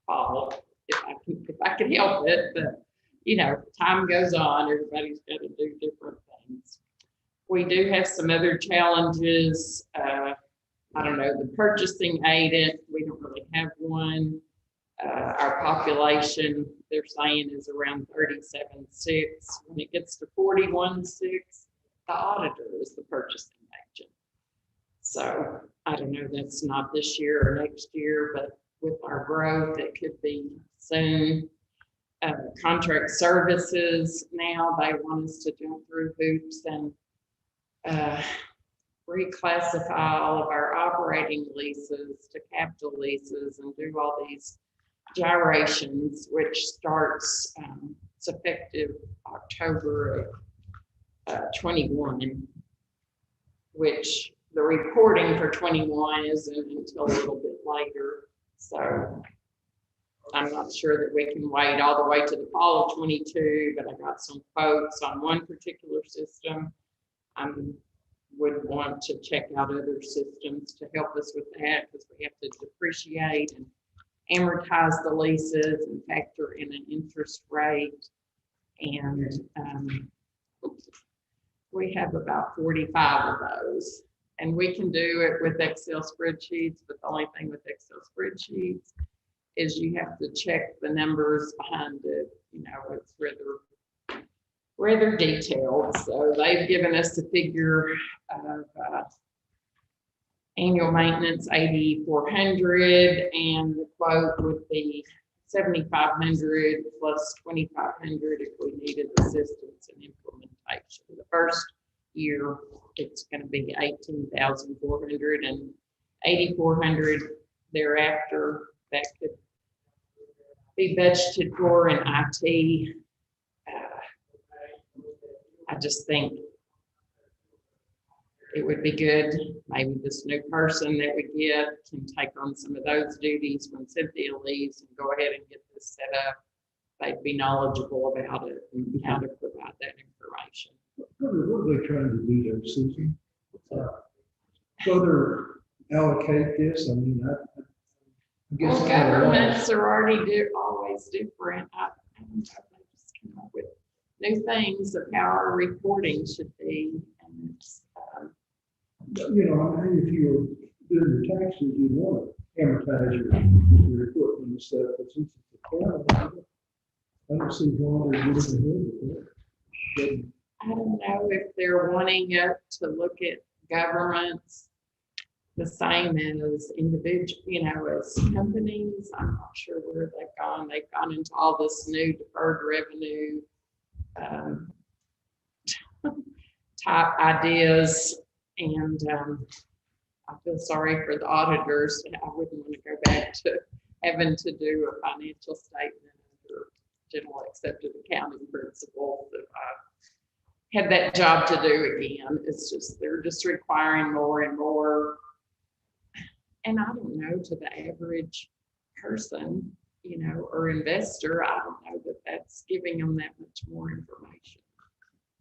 fall if I can help it. But, time goes on, everybody's got to do different things. We do have some other challenges. I don't know, the purchasing agent, we don't really have one. Our population, they're saying, is around 37.6. When it gets to 41.6, the auditor is the purchasing agent. So I don't know, that's not this year or next year, but with our growth, it could be soon. contract services now. They want us to jump through hoops and reclassify all of our operating leases to capital leases and do all these gyrations, which starts, it's effective October of 21, which the reporting for 21 isn't until a little bit later. So I'm not sure that we can wait all the way to the fall of 22, but I got some quotes on one particular system. I would want to check out other systems to help us with that, because we have to depreciate and amortize the leases and factor in an interest rate. And we have about 45 of those. And we can do it with Excel spreadsheets, but the only thing with Excel spreadsheets is you have to check the numbers behind it. You know, it's rather detailed. So they've given us a figure of annual maintenance 8,400, and the quote would be 7,500 plus 2,500 if we needed assistance in implementation. The first year it's going to be 18,400 and 8,400 thereafter. That could be budgeted for in IT. I just think it would be good. Maybe this new person that we get can take on some of those duties when Cynthia leaves and go ahead and get this set up. They'd be knowledgeable about it and how to provide that information. What are they trying to do there, Susan? Further allocate this? I mean, I guess. Well, governments are already always different. I don't know, they just come up with new things of how our reporting should be. And it's, you know, I mean, if you're doing your taxes, you want to amortize your equipment and stuff, but since it's a county, I don't see why they're getting ahead with that. I don't know if they're wanting it to look at governments the same as individual, you know, as companies. I'm not sure where they've gone. They've gone into all this new deferred revenue type ideas. And I feel sorry for the auditors. I wouldn't want to go back to having to do a financial statement under general accepted accounting principles if I had that job to do again. It's just, they're just requiring more and more. And I don't know, to the average person, you know, or investor, I don't know that that's giving them that much more information.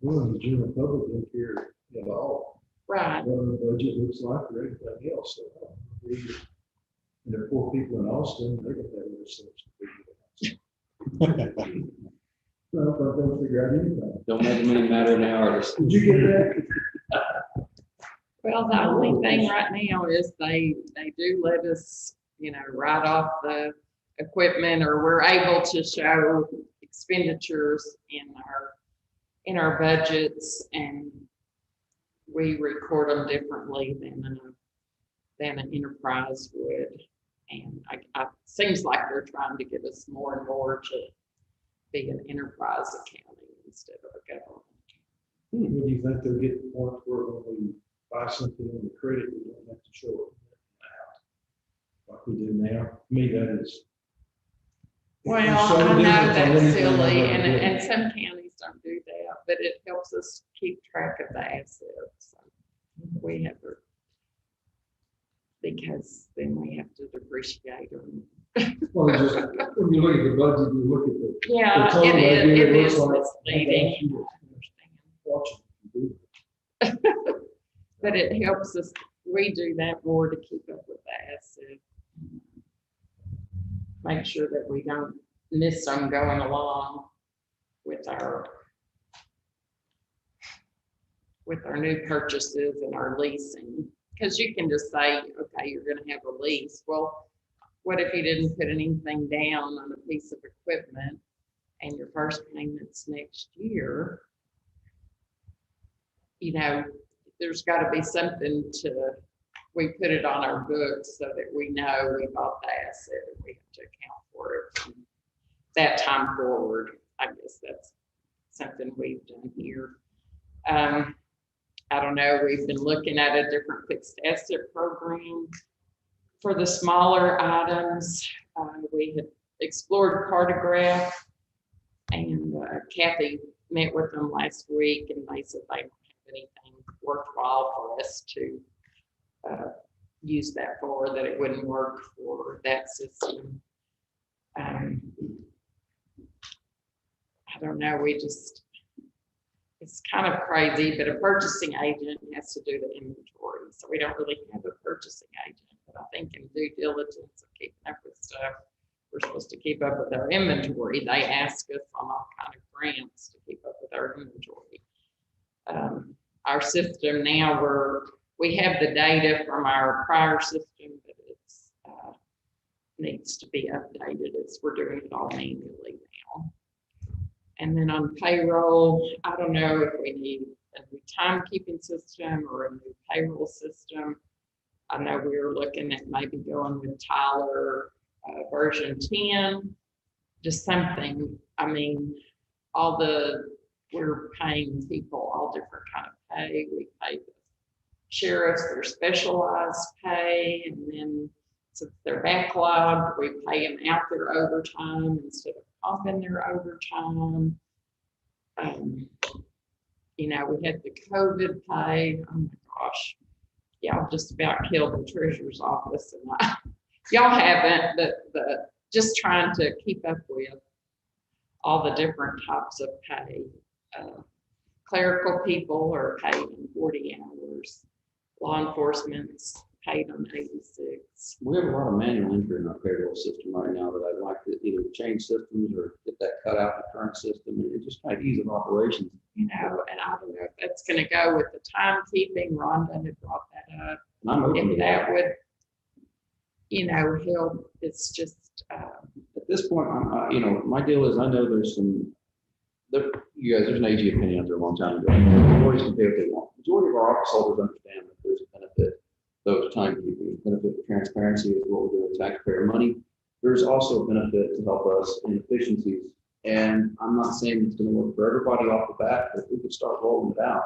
Well, the general public don't care at all. Right. What the budget looks like or anything else. So, and the poor people in Austin, they're going to have their stuff to figure out. Well, but they'll figure out anything. Don't make money matter now, artists. Did you get that? Well, the only thing right now is they do let us, you know, write off the equipment, or we're able to show expenditures in our budgets, and we record them differently than an enterprise would. And it seems like they're trying to get us more and more to be an enterprise accounting instead of a government accounting. When do you think they'll get to the point where when we buy something on the credit, we don't have to show it now, like we do now? To me, that is. Well, it's so I know different from that's anything silly, I've ever done. and some counties don't do that, but it helps us keep track of the assets. So we have to, because then we have to depreciate them. Well, just when you look at the budget, you look at the. Yeah, the total it idea, is looks like- misleading. Watching you do it. But it helps us, we do that more to keep up with the asset. Make sure that we don't miss them going along with our new purchases and our leasing. Because you can just say, okay, you're gonna have a lease. Well, what if you didn't put anything down on a piece of equipment and your first payment's next year? You know, there's gotta be something we put it on our books so that we know we bought the asset and we have to account for it that time forward. I guess that's something we've done here. I don't know, we've been looking at a different fixed asset program for the smaller items. We had explored Cartograph, and Kathy met with them last week, and they said they don't have anything worthwhile for us to use that for, that it wouldn't work for that system. I don't know, it's kind of crazy, but a purchasing agent has to do the inventory. So we don't really have a purchasing agent, but I think in due diligence of keeping up with stuff, we're supposed to keep up with our inventory. They ask us on all kind of grants to keep up with our inventory. Our system now, we have the data from our prior system, but it's needs to be updated as we're doing it all manually now. And then on payroll, I don't know if we need a new timekeeping system or a new payroll system. I know we were looking at maybe going with Tyler version 10, just something. I mean, we're paying people all different kind of pay. We pay the sheriffs their specialized pay, and then since they're backlogged, we pay them out their overtime instead of pumping their overtime. You know, we had the COVID pay. Oh my gosh, y'all just about killed the treasurer's office, and y'all haven't, but just trying to keep up with all the different types of pay. Clerical people are paid in 40 hours. Law enforcement's paid on 86. We have a lot of manual entry in our payroll system right now that I'd like to either change systems or get that cut out in the current system, and it just kind of ease of operations. You know, and I don't know if that's going to go with the timekeeping. Rhonda had brought that up. And I'm open to If that would, you know, help. It's just. At this point, you know, my deal is I know there's you guys, there's an AG opinion out there a long time ago. Employees can pay what they want. Majority of our office holders understand that there's a benefit, though, to timekeeping, benefit to transparency is what we're doing with taxpayer money. There's also a benefit to help us in efficiencies. And I'm not saying it's going to work for everybody off the bat, but if we could start rolling it out,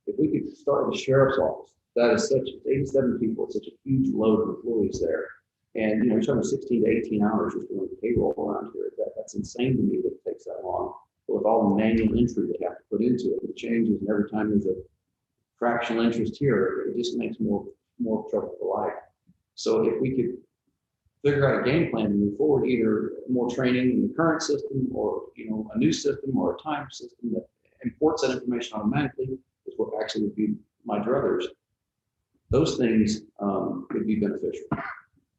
if we could start with the sheriff's office, that is 87 people, it's such a huge load of employees there. And, you know, you're talking 16 to 18 hours just doing payroll around here. That's insane to me that it takes that long. But with all the manual entry they have to put into it, the changes, and every time there's a fractional interest here, it just makes more trouble for life. So if we could figure out a game plan to move forward, either more training in the current system, or, you know, a new system or a time system that imports that information automatically, is what actually would be my druthers. Those things could be beneficial.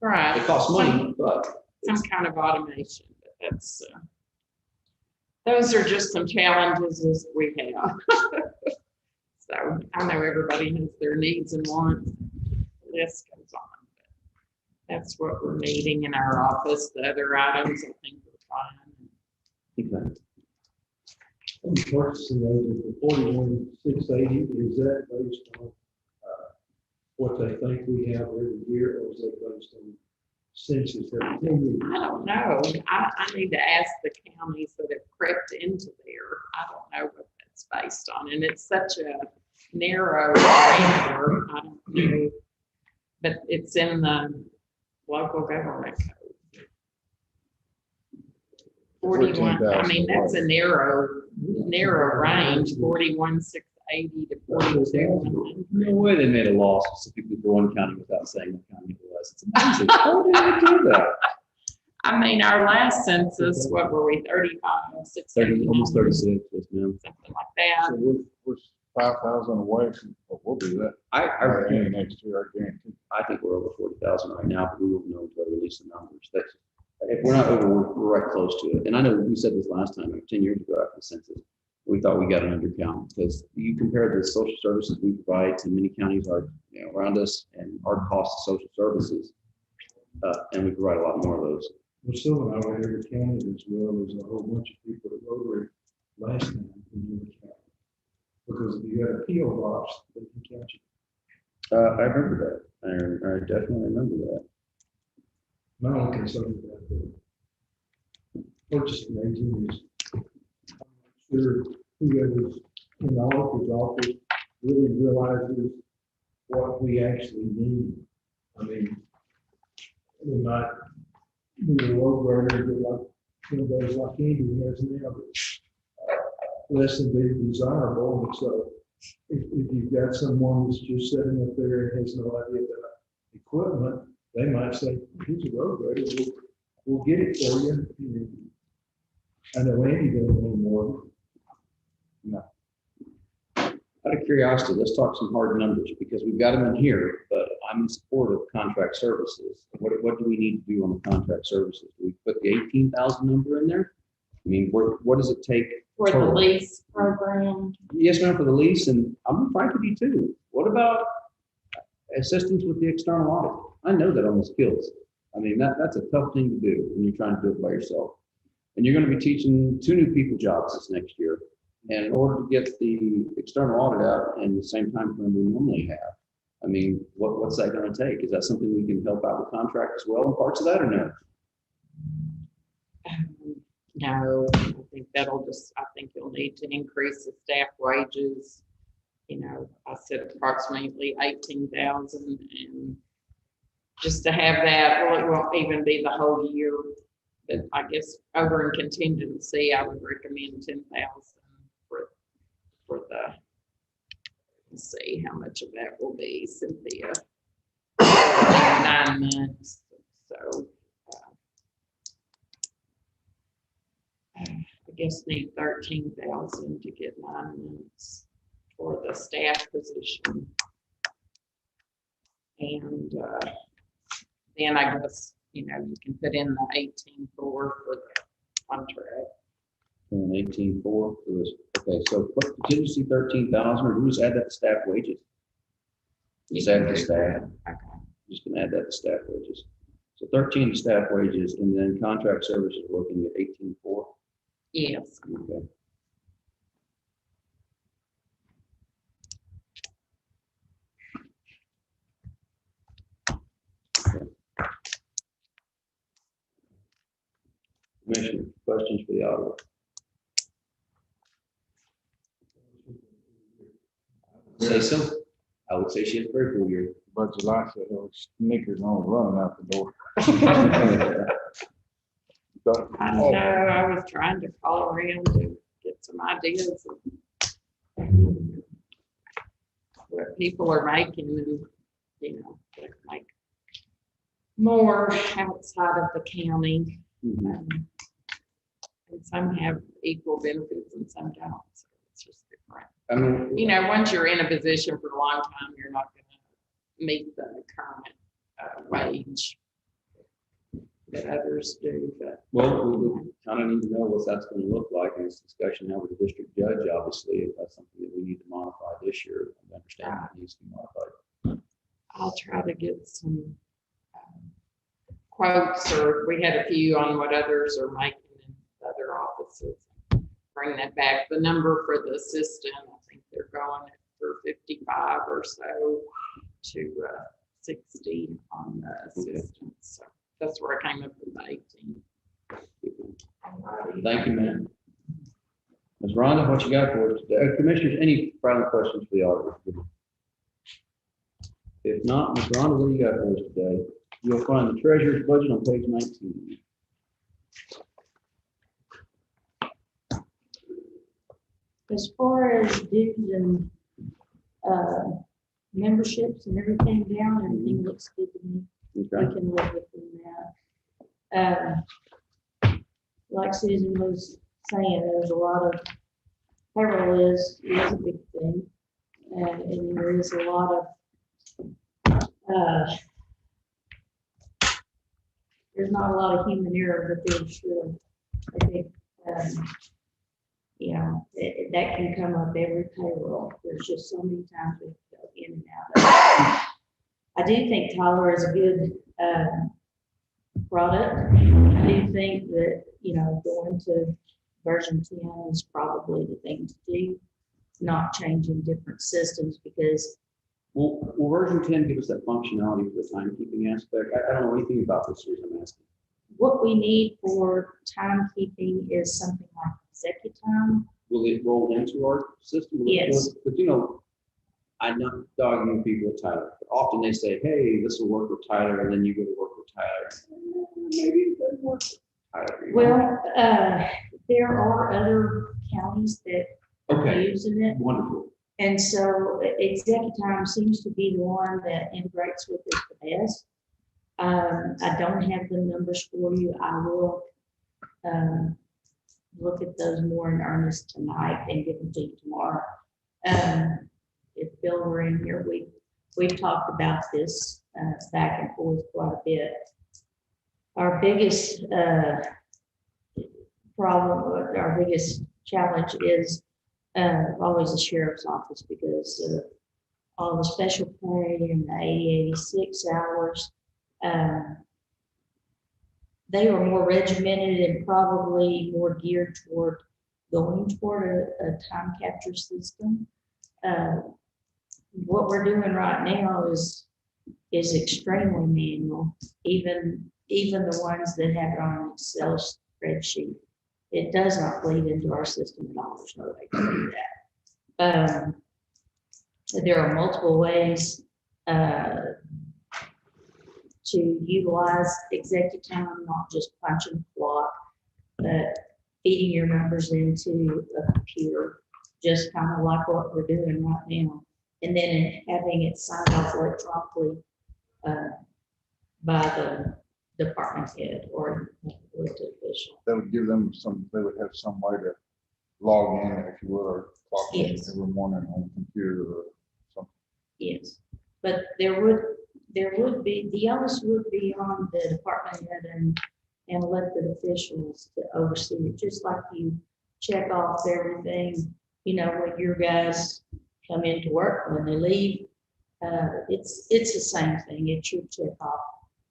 Right. It costs money, but Some kind of automation, but that's, those are just some challenges as we have. So I know everybody has their needs and wants. The list goes on. But that's what we're needing in our office. The other items, I think we're fine. okay. The purchasing agent for 41,680, is that based on what they think we have every year, or is that based on census every 10 years? I don't know. I need to ask the counties that have crept into there. I don't know what that's based on. And it's such a narrow parameter. I don't know. But it's in the local government code. 41, I mean, that's a narrow range, 41,680 to 42,100. No way they made a law specifically for one county without saying what county it was. It's amazing. How did they do that? I mean, our last census, what were we, 35, 680? Almost 36, yes, ma'am. Something like that. So we're 5,000 away from, but we'll do that. I Next year, I guarantee. I think we're over 40,000 right now, but we won't know until I release the numbers. If we're not over, we're right close to it. And I know we said this last time, like 10 years ago after the census, we thought we got an undercount, because you compare the social services we provide to many counties around us, and our cost of social services, and we provide a lot more of those. Well, still, I would every county as well as a whole bunch of people that voted last time in your county. Because if you got a PO box, they can catch it. I remember that. I definitely remember that. My only concern about that. purchasing agent is, I'm not sure whoever's in the auditor's office really realizes what we actually need. I mean, we're not, we were over there, like, those like Andy has now, less than be desirable, and so if you've got someone that's just sitting up there and has no idea about equipment, they might say, here's a road grader, we'll get it for you. I know Andy doesn't know more. Out of curiosity, let's talk some hard numbers because we've got them in here, but I'm in support of contract services. What do we need to do on the contract services? Do we put the 18,000 number in there? I mean, what does it take? For the total? lease program, Yes, ma'am, for the lease, and I'm frank with you too. What about assistance with the external audit? I know that on the skills. I mean, that's a tough thing to do when you're trying to do it by yourself. And you're going to be teaching 2 new people jobs this next year. And in order to get the external audit out in the same time frame we normally have, I mean, what's that going to take? Is that something we can help out with contract as well in parts of that or no? no, I think I think you'll need to increase the staff wages. You know, I said approximately 18,000, and just to have that, well, it won't even be the whole year. But I guess over in contingency, I would recommend 10,000 for the, let's see how much of that will be, Cynthia. 9 months, so I guess need 13,000 to get 9 months for the staff position. And then I guess, you know, you can put in the 18.4 for the contract. And 18.4 for this. Okay, so what contingency 13,000, or do we just add that to staff wages? Just add to staff. Okay. Just gonna add that to staff wages. So 13 to staff wages, and then contract services looking at 18.4. Yes. Okay. Commissioner, questions for the auditor? Say so. I would say she had a very full year. But July said those sneakers on running out the door. I know, I was trying to call around to get some ideas of what people are making, and, you know, they can make more outside of the county. Mhm. And some have equal benefits and some don't, so it's just different. I mean, You know, once you're in a position for a long time, you're not gonna meet the current wage that others do, but. well, we kind of need to know what that's going to look like in this discussion now with the district judge, obviously, if that's something that we need to modify this year. I understand it needs to be modified. I'll try to get some quotes, or we had a few on what others are making in other offices. Bring that back. The number for the assistant, I think they're going at for 55 or so to 60 on the assistant. So that's where I came up with the 18. Thank you, ma'am. Ms. Rhonda, what you got for us today? Commissioners, any final questions for the auditor? If not, Ms. Rhonda, what do you got for us today? You'll find the treasurer's budget on page 19. As far as dues and memberships and everything down, everything looks good to me. Okay. We can live within that. Like Susan was saying, there's a lot of payroll is a big thing. And there is a lot of, there's not a lot of human error, but there's really, I think, you know, that can come up every payroll. There's just so many times we go in and out of it. I do think Tyler is a good product. I do think that, you know, going to version 10 is probably the thing to do, not changing different systems, because Will version 10 give us that functionality for the timekeeping aspect? I don't know anything about this, reason I'm asking. what we need for timekeeping is something like executive. Will it roll into our system? Will it- Yes. But you know, I'm not dogging people with Tyler. But often they say, hey, this will work with Tyler, and then you go to work with Tyler. Maybe it doesn't work with Tyler. you know? Well, there are other counties that are Okay, using it. wonderful. And so executive seems to be the one that integrates with it the best. I don't have the numbers for you. I will, look at those more in earnest tonight and give them to you tomorrow. If Bill were in here, we've talked about this, back and forth quite a bit. Our biggest, problem, our biggest challenge is, always the sheriff's office because of all the special pay and the 86 hours. They were more regimented and probably more geared toward going toward a time capture system. What we're doing right now is extremely manual, even the ones that have it on an Excel spreadsheet. It does not bleed into our system at all. There's no way to do that. There are multiple ways to utilize executive time, not just punching the clock, but feeding your numbers into a computer, just kind of like what we're doing right now. And then having it signed off electronically by the department head or elected official. That would give them they would have some way to log in, if you will, or clock in Yes. every morning on the computer or something. Yes, but there would be, the onus would be on the department head and elected officials to oversee it, just like you check off everything, you know, when your guys come into work, when they leave, it's the same thing. It should check off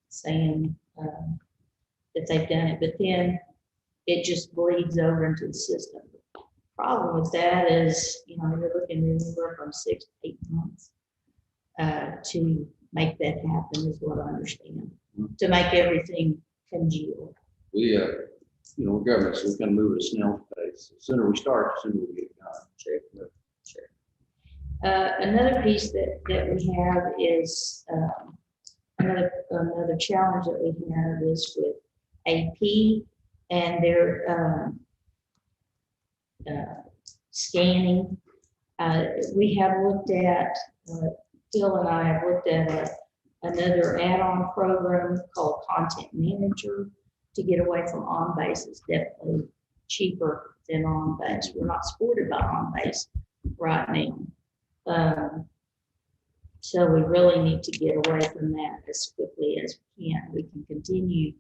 saying that they've done it, but then it just bleeds over into the system. Problem with that is, you know, you're looking anywhere from 6 to 8 months to make that happen, is what I understand, to make everything congeal. We, you know, we're government, so we kind of move at a snail's pace. The sooner we start, the sooner we get it done. Sure. Another piece that we have is another challenge that we have is with AP and their scanning. We have looked at, Phil and I have looked at another add-on program called Content Manager to get away from on-base. It's definitely cheaper than on-base. We're not supported by on-base right now. So we really need to get away from that as quickly as we can. We can continue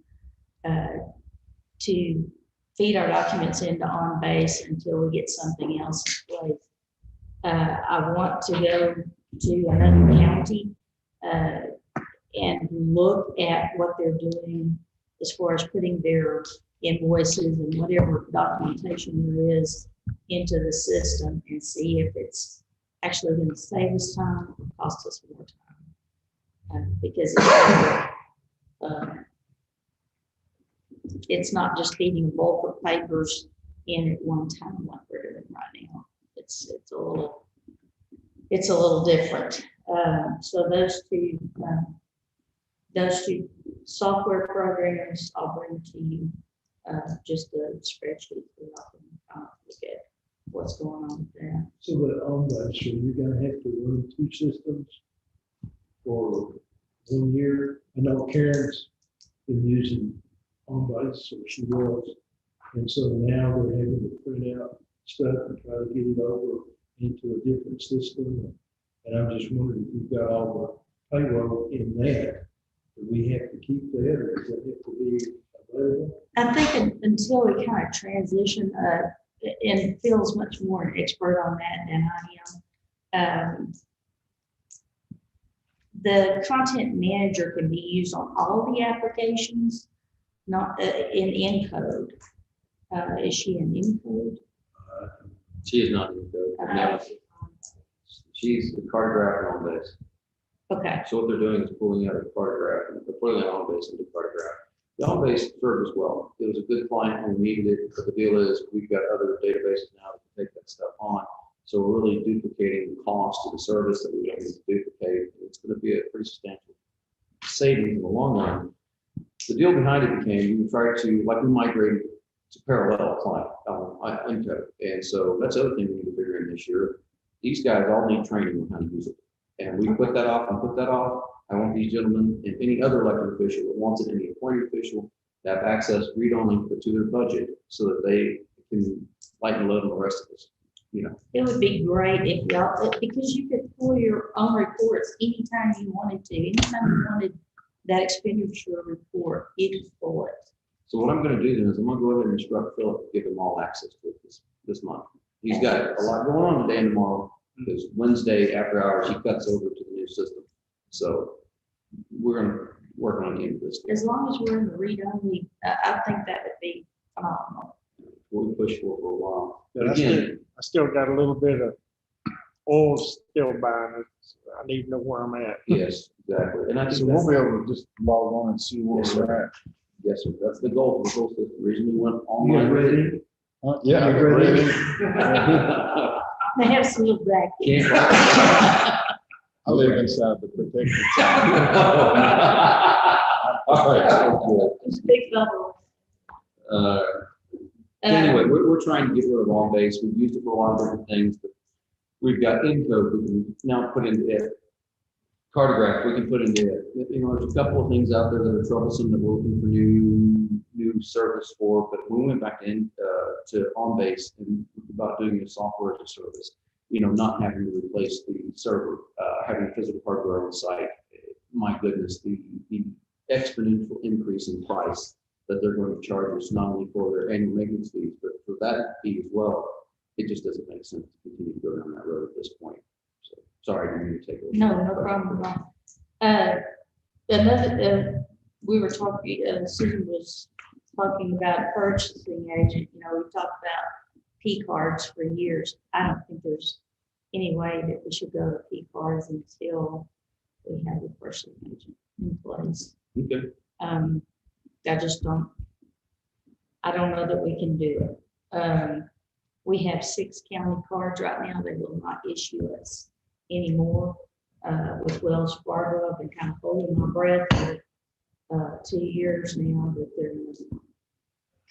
to feed our documents into on-base until we get something else in place. I want to go to another county and look at what they're doing as far as putting their invoices and whatever documentation there is into the system and see if it's actually going to save us time or cost us more time. Because it's not just feeding a bulk of papers in at one time like we're doing right now. It's a little different. So those two software programs I'll bring to you, just a spreadsheet so I can look at what's going on with that. So that on that, so you're gonna have to run 2 systems for 1 year. I know Karen's been using on-base, so she was. And so now they're having to print out stuff and try to get it over into a different system. And I'm just wondering if you've got all the payroll in that, do we have to keep that or does that have to be available? I think until we kind of transition, and Phil's much more an expert on that than I am. The content manager can be used on all the applications, not in Encode. Is she in Encode? She is not in code. She's the cartographer on base. Okay, So what they're doing is pulling out a cartograph, and they're pulling out on base into cartograph. The on-base served us well. It was a good client when we needed it, but the deal is we've got other databases now that can take that stuff on. So we're really duplicating the cost of the service that we don't need to duplicate. It's going to be a pretty substantial savings in the long run. The deal behind it became we tried to, like we migrated to parallel client Encode. And so that's the other thing we need to figure in this year. These guys all need training on how to use it. And we put that off and put that off. I want these gentlemen and any other elected official that wants it, any appointed official, to have access read-only to their budget so that they can lighten the load on the rest of us. You know, It would be great if y'all, because you could pull your own reports anytime you wanted to, anytime you wanted that expenditure report, you could pull it. so what I'm going to do then is I'm going to go ahead and instruct Philip to give them all access to it this month. He's got a lot going on today and tomorrow because Wednesday after hours he cuts over to the new system. So we're going to work on the end of this. As long as we're in the read-only, I think that would be phenomenal. We'll push for a while. But But again, I still got a little bit of oil still buying it. I need to know where I'm at. yes, exactly. And I So think we'll that's, be able to just log on and see where Yes, we're at. yes, sir, that's the goal. The goal is the reason we went online. ready? Yeah. I You got ready? ready. They have some little brackets. Can't- I live inside the protected zone. All right, so It's a big bubble. good. Anyway, we're trying to get rid of long base. We've used it for a lot of different things, but we've got Encode we can now put into it. Cartograph we can put into it. You know, there's a couple of things out there that are troublesome that we're looking for new service for. But when we went back to on base and about doing the software as a service, you know, not having to replace the server, having physical hardware on site. My goodness, the exponential increase in price that they're going to charge us not only for their annual maintenance fees, but for that fee as well. It just doesn't make sense to continue to go down that road at this point. So, sorry, I didn't mean to take over. No, no problem at all. Another, we were talking, Susan was talking about purchasing agent, you know, we talked about P cards for years. I don't think there's any way that we should go to P cards until we have a purchasing agent in place. Okay. I just don't, I don't know that we can do it. We have 6 county cards right now. They will not issue us anymore. With Wells Fargo, I've been kind of holding my breath for 2 years now that they're going to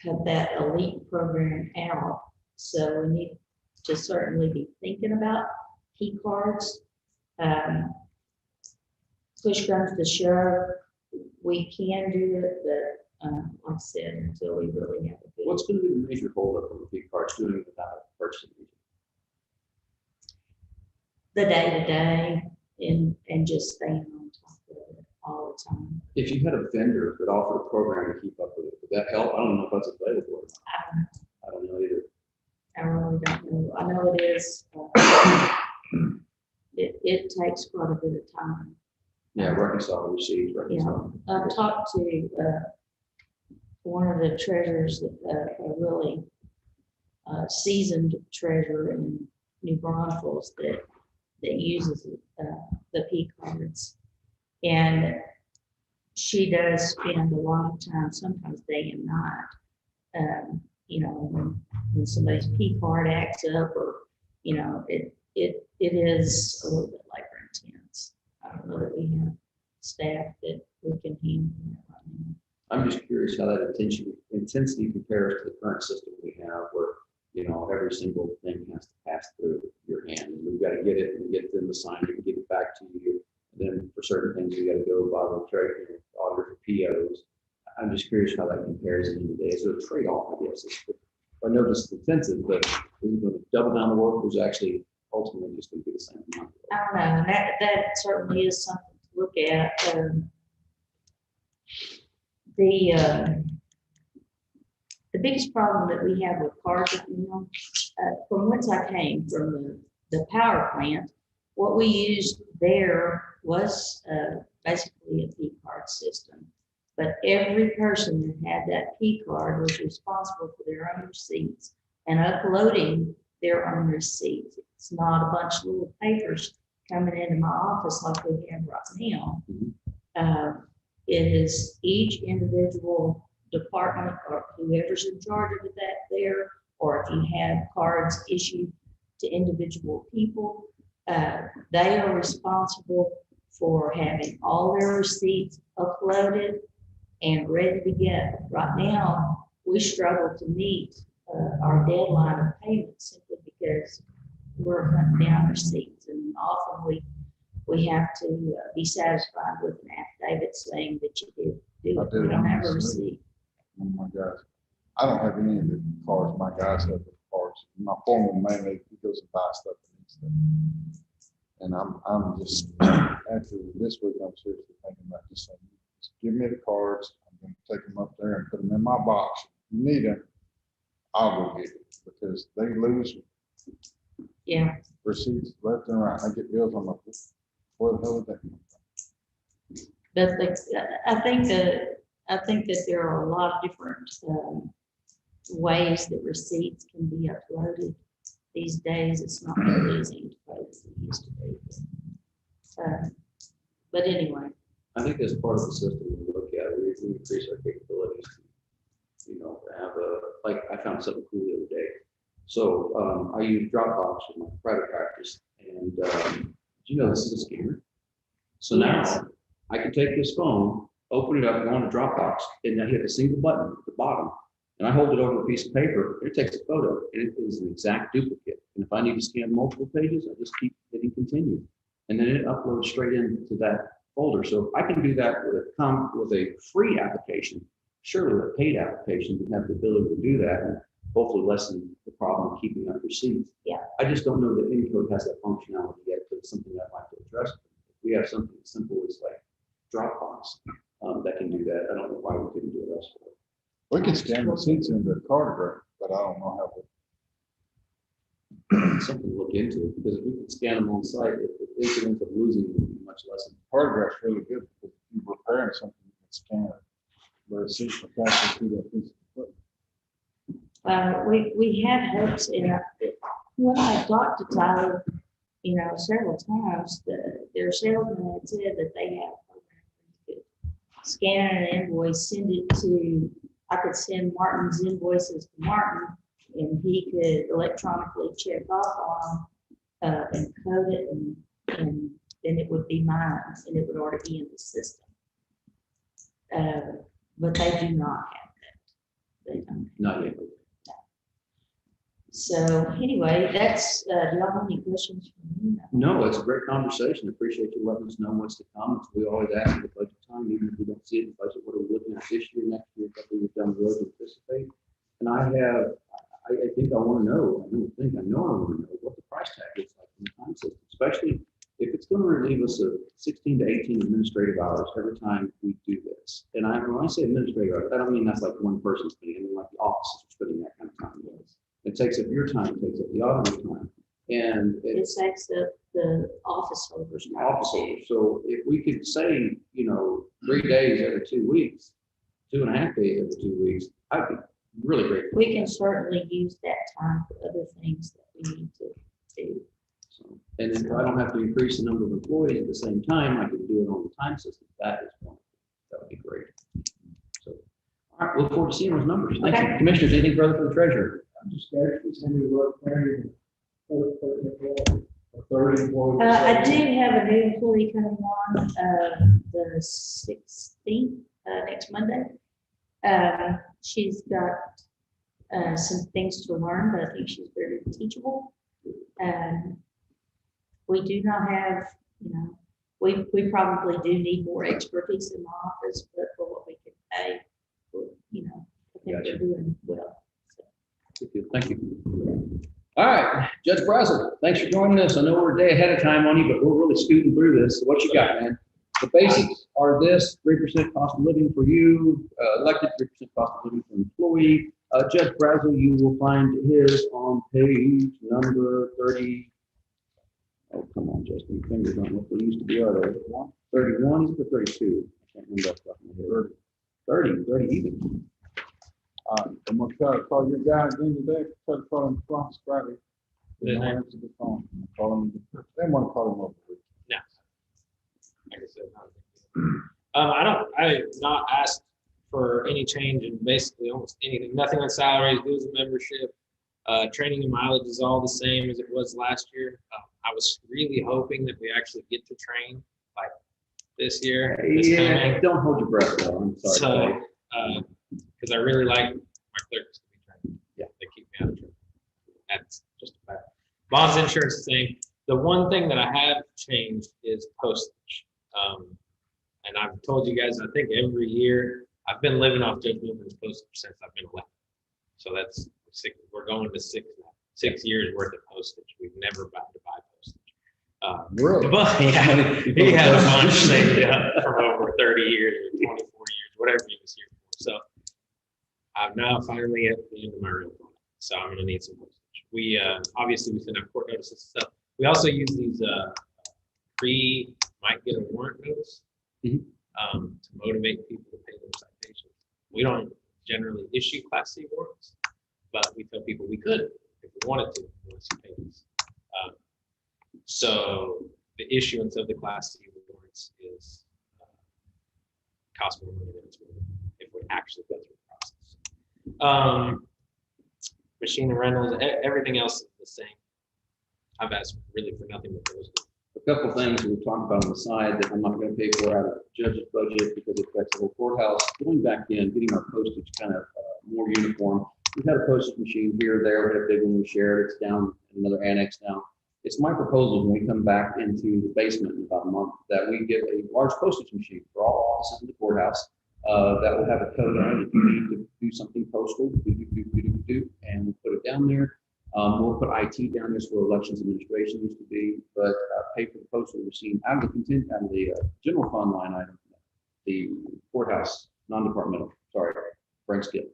cut that elite program out. So we need to certainly be thinking about P cards. Push comes to shove, we can do it, but like I said, until we really have a good. What's going to be the major holdup on the P cards doing it without a purchasing agent? The day-to-day and just staying on top of it all the time. If you had a vendor that offered a program to keep up with it, would that help? I don't know if that's available or not. I don't know either. I really don't know. I know it is. It takes quite a bit of time. Yeah, reconcile receipts, reconcile. I've talked to one of the treasurers, a really seasoned treasurer in New Braunfels that uses the P cards. And she does spend a lot of time, sometimes day and night, you know, when somebody's P card acts up or, you know, it is a little bit labor intense. I don't know that we have staff that we can handle that right now. I'm just curious how that intensity compares to the current system we have where, you know, every single thing has to pass through your hand. And we've got to get it and get them to sign it and get it back to you. And then for certain things, we got to go by the treasury auditor for POs. I'm just curious how that compares in the day. Is it a trade-off, I guess? I know this is intensive, but is it going to double down the work or is it actually ultimately just going to be the same amount? I don't know. That certainly is something to look at. The biggest problem that we have with cards, you know, from whence I came from the power plant, what we used there was basically a P card system. But every person that had that P card was responsible for their own receipts and uploading their own receipts. It's not a bunch of little papers coming into my office like we have right now. is each individual department or whoever's in charge of that there, or if you have cards issued to individual people, they are responsible for having all their receipts uploaded and ready to go. Right now, we struggle to meet our deadline of payment simply because we're hunting down receipts, and often we have to be satisfied with an affidavit saying that you did do it. We don't have a receipt. Oh my gosh. I don't have any of the cards. My guys have the cards. My foreman mainly, he goes and buys stuff and eats stuff. And I'm just, after this week, I'm seriously thinking about just saying, just give me the cards. I'm gonna take them up there and put them in my box. If you need them, I'll go get it, because they lose Yeah, receipts left and right. I get bills, I'm like, where the hell is that? but I think that there are a lot of different ways that receipts can be uploaded these days. It's not really easy to pay as it used to be. But anyway, I think as part of the system, we look at it, we increase our capabilities. You know, have like I found something cool the other day. So I use Dropbox in my private practice, and you know this is a scanner. So Yes. now I can take this phone, open it up, go on to Dropbox, and I hit a single button at the bottom, and I hold it over a piece of paper. It takes a photo, and it is an exact duplicate. And if I need to scan multiple pages, I just keep hitting continue, and then it uploads straight into that folder. So I can do that with a free application. Surely a paid application would have the ability to do that and hopefully lessen the problem of keeping up receipts. Yeah. I just don't know that Encode has that functionality yet, but it's something I'd like to address. If we have something as simple as like Dropbox that can do that, I don't know why we couldn't do it elsewhere. We can scan receipts into the card, but I don't know how to. Something to look into, because if we can scan them on site, the incidence of losing them would be much less. Paragraph's really good, because if you're repairing something, you can scan it. The receipt attached to that piece of equipment. we had hopes in, when I talked to Tyler, you know, several times, their salesman had said that they have a program where you could scan an invoice, send it to, I could send Martin's invoices to Martin, and he could electronically check off on them, and code it, and then it would be mine, and it would already be in the system. But they do not have that. They don't. Not yet. So anyway, that's, do y'all have any questions for me? No, it's a great conversation. Appreciate you letting us know what's to come. We always ask at the budget time, even if we don't see it in the budget, what are we looking at this year, next year, a couple years down the road to anticipate. And I think I want to know, I know I want to know what the price tag is like in the time system, especially if it's going to relieve us of 16 to 18 administrative hours every time we do this. And when I say administrative hours, I don't mean that's like one person's spending, I mean like the offices are spending that kind of time. It takes up your time, it takes up the auditor's time. And It takes the office holders. officers. So if we could say, 3 days every 2 weeks, 2.5 days every 2 weeks, I'd be really grateful. We can certainly use that time for other things that we need to do. So, and then if I don't have to increase the number of employees at the same time, I can do it on the time system. That is wonderful. That would be great. So, all right, look forward to seeing those numbers. Thank you. Okay. Commissioners, anything further for the treasurer? I'm just actually somebody work there. 30 employees. I do have a new employee coming on, the 16th, next Monday. She's got, some things to learn, but I think she's very teachable. We do not have, we probably do need more expertise in my office, but for what we can pay, I think Gotcha. we're doing well. So. Thank you. All right, Judge Brazel, thanks for joining us. I know we're a day ahead of time on you, but we're really scooting through this. So what you got, man? The basics are this: 3% cost of living for you, elected 3% cost of living for employee. Judge Brazel, you will find his on page number 30. Oh, come on, Justin, your fingers aren't what they used to be, are they? 31, is it 32? I can't remember off the top of my head. 30 even. I'm gonna try to call your guy again today, try to call him Friday. Friday. They don't answer the phone. Call him, they want to call him over. No. Like I said, I I have not asked for any change in basically almost anything, nothing on salaries, dues and membership. Training and mileage is all the same as it was last year. I was really hoping that we actually get to train like this year. This coming. Don't hold your breath though, I'm sorry. So, because I really like my clerks to be trained. Yeah. They keep me out of trouble. That's just a fact. Bonds insurance thing. The one thing that I have changed is postage. And I've told you guys, I think every year, I've been living off Judge Milton's postage since I've been elected. So that's we're going to 6 years worth of postage. We've never had to buy postage. Really? But yeah, he had a bunch saved up from over 30 years or 24 years, whatever he was here for. So I'm now finally at the end of my rope on it. So I'm going to need some postage. We obviously we send out court notices and stuff. We also use these might get a warrant notice to motivate people to pay their citations. We don't generally issue Class C warrants, but we tell people we could if we wanted to once you pay these. So the issuance of the Class C warrants is cost more money than it's worth if we actually go through the process. Machine and rentals, everything else is the same. I've asked really for nothing but those. A couple of things we talked about on the side that I'm not going to pay for out of the judge's budget because it affects the whole courthouse. Going back in, getting our postage kind of more uniform. We've had a postage machine here, there, we had a big one we shared. It's down in another annex now. It's my proposal when we come back into the basement in about a month that we get a large postage machine for all offices in the courthouse that will have a code on it if you need to do something postal, and we'll put it down there. We'll put IT down there where elections administration used to be, but pay for the postal machine out of the general fund line item, the courthouse non-departmental. Sorry, brain skip.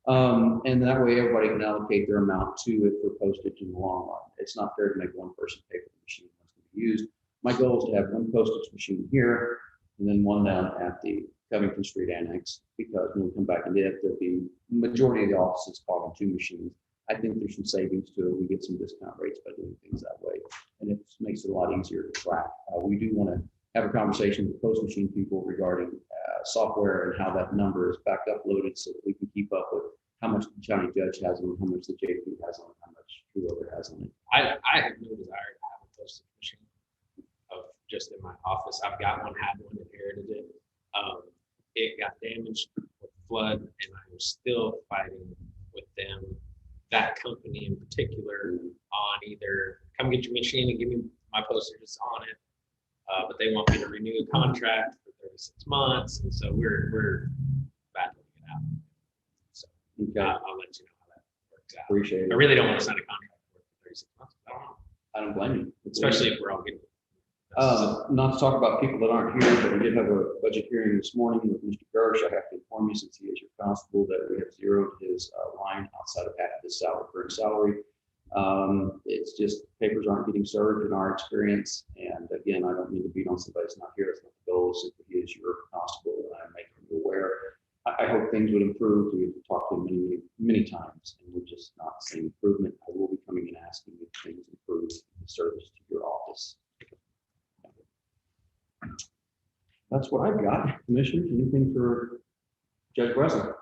And that way everybody can allocate their amount to it for postage in the long run. It's not fair to make one person pay for the machine once it's used. My goal is to have one postage machine here and then one down at the Covington Street Annex, because when we come back and there'll be majority of the offices caught on two machines. I think there's some savings to it. We get some discount rates by doing things that way. And it makes it a lot easier to track. We do want to have a conversation with post machine people regarding software and how that number is back uploaded so that we can keep up with how much the county judge has on it, how much the JP has on it, how much whoever has on it. I have no desire to have a postage machine of just in my office. I've got one, had one, inherited it. It got damaged with flood, and I'm still fighting with them, that company in particular, on either come get your machine and give me my postages on it, but they want me to renew a contract for 36 months, and so we're battling it out. So Okay. I'll let you know how that works out. Appreciate it. I really don't want to sign a contract for 36 months. I don't know, I don't blame you. especially if we're all getting. Not to talk about people that aren't here, but we did have a budget hearing this morning with Mr. Gersh. I have to inform you, since he is your constable, that we have zeroed his line outside of half of his current salary. It's just papers aren't getting served in our experience. And again, I don't mean to beat on somebody that's not here. That's not the goal. Simply he is your constable, and I'm making you aware. I hope things would improve. We've talked to him many, many times, and we're just not seeing improvement. I will be coming and asking if things improve in the service to your office. That's what I've got. Commissioners, anything for Judge Breslin?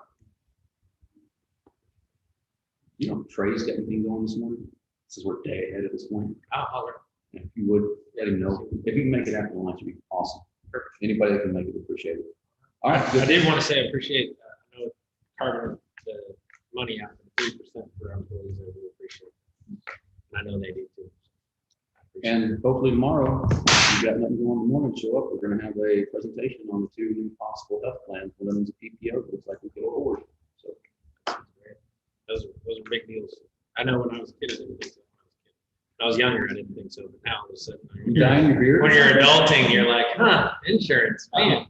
You know, Trey's got anything going this morning? This is we're day ahead at this point. I'll holler. If you would, let him know. If you can make it after lunch, it'd be awesome. Anybody that can make it, appreciate it. All right. I did want to say I appreciate, I know carving the money out for 3% for our employees. I really appreciate it. And I know they do too. And hopefully tomorrow, if you got nothing going in the morning, show up. We're going to have a presentation on the 2 new possible health plans for them as a PPO. Looks like we can afford. So Those are big deals. I know when I was a kid, I didn't think so. When I was younger, I didn't think so. But now all of a sudden, you dyeing your beard? when you're adulting, you're like, insurance, man.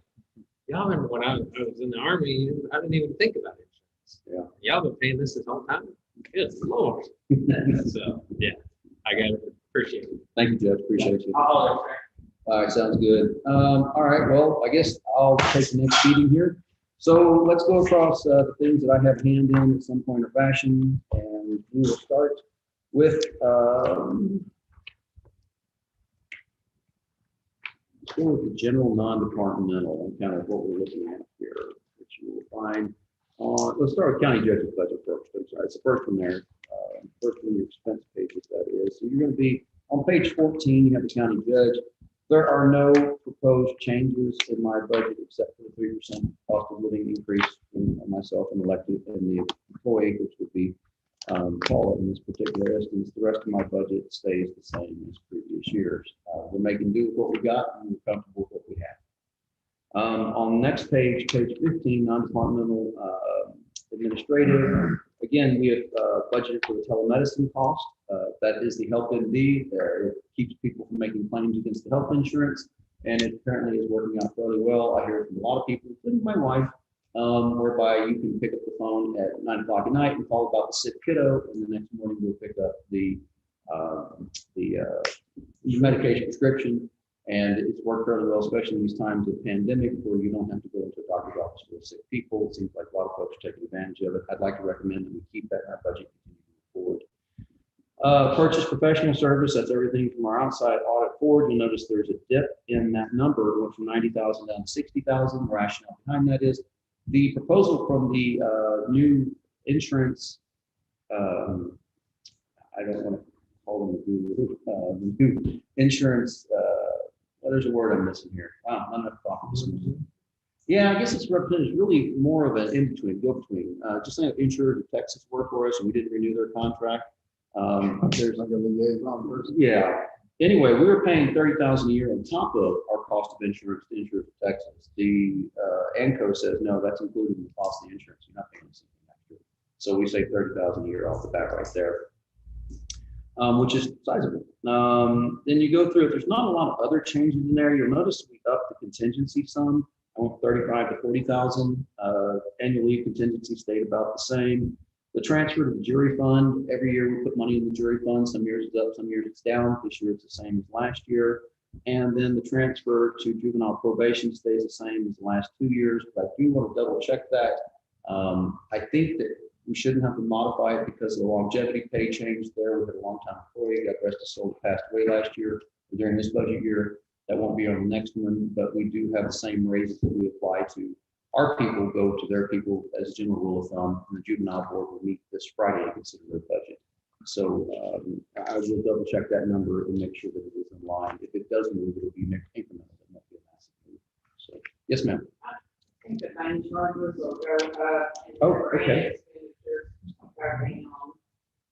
Y'all remember when I was in the Army, I didn't even think about insurance. Yeah. Y'all been paying this whole time? Good Lord. So, yeah, I got to appreciate it. Thank you, Judge. Appreciate you. All All right, sounds good. All right, well, I guess I'll take the next meeting here. So let's go across the things that I have hand in at some point or fashion, and we will start with go with the general non-departmental and kind of what we're looking at here, which you will find on, let's start with county judge's budget first. I'm sorry, it's the first one there. First one, your expense pages, that is. So you're going to be on page 14, you have the county judge. There are no proposed changes in my budget except for the 3% cost of living increase in myself and elected and the employee, which would be Paula in this particular instance. The rest of my budget stays the same as previous years. We're making do with what we got and we're comfortable with what we have. On the next page, page 15, non-departmental administrative. Again, we have budgeted for the telemedicine cost. That is the Health MD. It keeps people from making claims against the health insurance, and it apparently is working out fairly well. I hear from a lot of people, including my wife, whereby you can pick up the phone at 9 o'clock at night and call about the sick kiddo, and the next morning we'll pick up the medication prescription. And it's worked fairly well, especially in these times of pandemic where you don't have to go into a doctor's office with sick people. It seems like a lot of folks are taking advantage of it. I'd like to recommend that we keep that in our budget forward. Purchase professional service, that's everything from our outside audit forward. You'll notice there's a dip in that number. It went from 90,000 down to 60,000. The rationale behind that is the proposal from the new insurance, I don't want to call them the new insurance, there's a word I'm missing here. Wow, not enough coffee. Yeah, I guess it's represented really more of an in-between, go-between. Just like insurers in Texas work for us and we didn't renew their contract. There's like a liaison person. Yeah. Anyway, we were paying $30,000 a year on top of our cost of insurance to insure for Texas. The ANCO says, no, that's included in the cost of the insurance. You're not paying something extra. So we say $30,000 a year off the bat right there. Which is sizable. Then you go through it. There's not a lot of other changes in there. You'll notice we upped the contingency sum. I went 35 to 40,000. Annual leave contingency stayed about the same. The transfer to the jury fund. Every year we put money in the jury fund. Some years it's up, some years it's down. This year it's the same as last year. And then the transfer to juvenile probation stays the same as the last 2 years. But I do want to double check that. I think that we shouldn't have to modify it because of the longevity pay change there. We had a long-time employee, got rest of soul, passed away last year. During this budget year, that won't be on the next one, but we do have the same raises that we apply to our people go to their people as a general rule of thumb. And the juvenile board will meet this Friday and consider their budget. So I will double check that number and make sure that it is in line. If it does move, it'll be incremental. It won't be a massive move. So yes, ma'am. I think the main charges will go up. Oh, okay.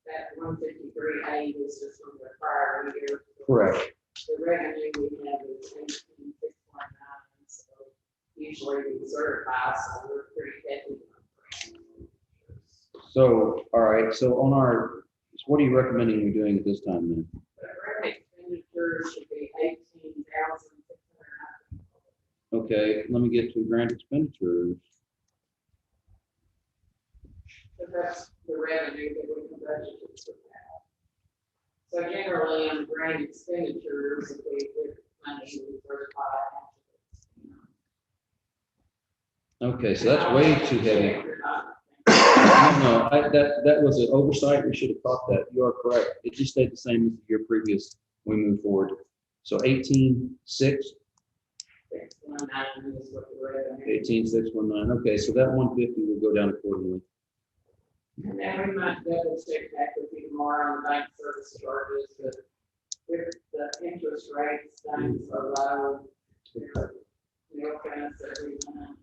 That 153.8 is just from the prior year. Correct. The revenue we have is 18,619, so usually we certify, so we're pretty heavy. So, all right, so on our, so what are you recommending we're doing at this time then? The revenue expenditures should be 18,690. Okay, let me get to grant expenditures. So that's the revenue that we can budget for that. So generally, on grant expenditures, if we get money, we certify. Okay, so that's way too heavy. No, that was an oversight. We should have caught that. You are correct. It just stayed the same as the year previous when we move forward. So 18,619. 619 is what the revenue. 18,619. Okay, so that 150 will go down accordingly. And then we might double check back with you tomorrow on the bank service charges, but with the interest rates staying so low, milking us every month.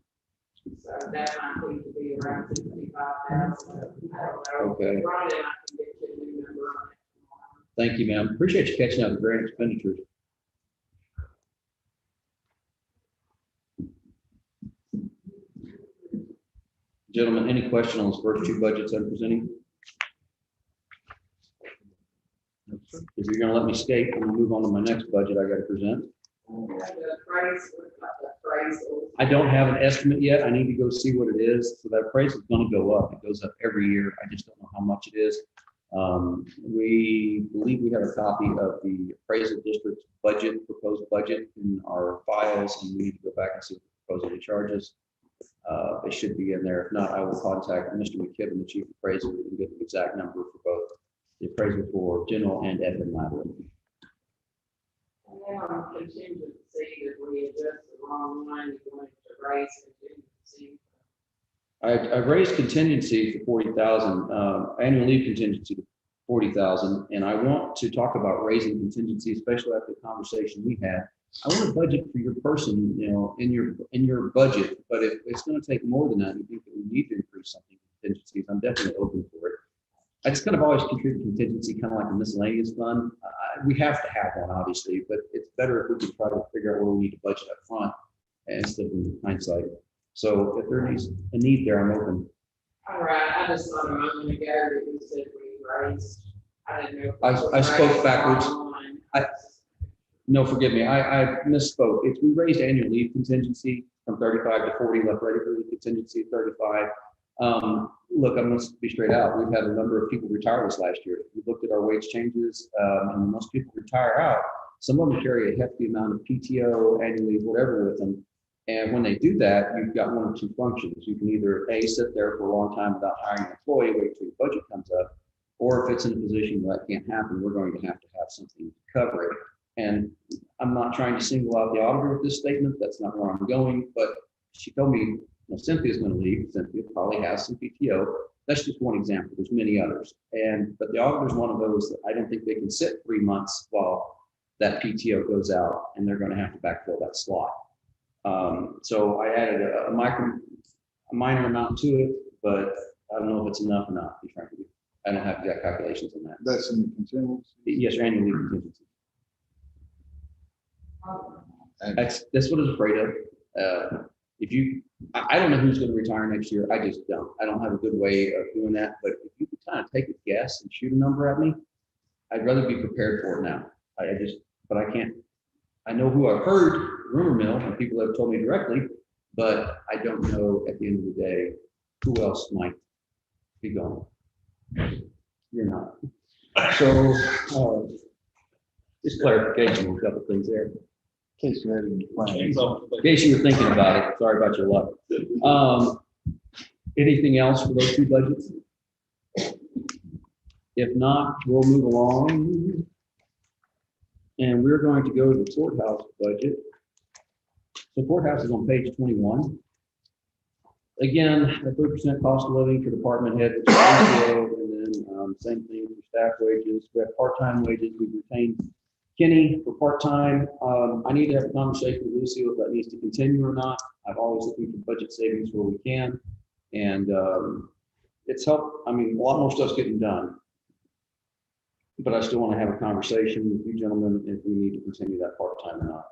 So that might need to be around 65,000. I don't know. Okay. Friday, I can get you a new number on it tomorrow. Thank you, ma'am. Appreciate you catching up the grant expenditures. Gentlemen, any question on those first two budgets I'm presenting? If you're gonna let me skate, I'm gonna move on to my next budget I gotta present. The price, I don't have an estimate yet. I need to go see what it is. So that price is gonna go up. It goes up every year. I just don't know how much it is. We believe we have a copy of the appraisal district's budget, proposed budget in our files, and we need to go back and see what the proposal charges. It should be in there. If not, I will contact Mr. McKibben, the chief appraiser, and get the exact number for both the appraisal for general and admin liability. And then on contingency that we wrong line, you wanted to raise contingency. I raised contingency for 40,000, annual leave contingency to 40,000, and I want to talk about raising contingency, especially after the conversation we had. I want to budget for your person, in your budget, but if it's going to take more than that, you think that we need to increase something in contingencies, I'm definitely open for it. I just kind of always contribute contingency, kind of like a miscellaneous fund. We have to have one, obviously, but it's better if we can try to figure out where we need to budget up front instead of in hindsight. So if there is a need there, I'm open. All right, I just thought a moment ago that you said we raised, I didn't know. if it I was spoke raised backwards. wrong line. No, forgive me, I misspoke. If we raised annual leave contingency from 35 to 40, left regular leave contingency at 35. Look, I'm going to be straight out. We've had a number of people retire this last year. We looked at our wage changes, and when most people retire out, some of them carry a hefty amount of PTO, annual leave, whatever with them. And when they do that, you've got one of two functions. You can either A, sit there for a long time without hiring an employee, wait till your budget comes up, or if it's in a position where that can't happen, we're going to have something to cover it. And I'm not trying to single out the auditor with this statement. That's not where I'm going, but she told me, Cynthia's going to leave. Cynthia probably has some PTO. That's just one example. There's many others. But the auditor's one of those that I don't think they can sit 3 months while that PTO goes out, and they're going to have to backfill that slot. So I added a minor amount to it, but I don't know if it's enough or not, to be frank with you. I don't have exact calculations on that. That's in the contingency. Yes, your annual leave contingency. That's what I was afraid of. I don't know who's going to retire next year. I just don't. I don't have a good way of doing that. But if you could kind of take a guess and shoot a number at me, I'd rather be prepared for it now. But I can't. I know who I've heard rumor mill and people have told me directly, but I don't know at the end of the day who else might be going. You're not. So just clarification on a couple things there. In case you had any plans. In case you were thinking about it, sorry about your luck. Anything else for those two budgets? If not, we'll move along. And we're going to go to the courthouse budget. The courthouse is on page 21. Again, the 3% cost of living for department head, which is ratio, and then same thing for staff wages. We have part-time wages. We've retained Kenny for part-time. I need to have a conversation with Lucio if that needs to continue or not. I've always looking for budget savings where we can. And it's helped. I mean, a lot more stuff's getting done. But I still want to have a conversation with you gentlemen if we need to continue that part-time or not.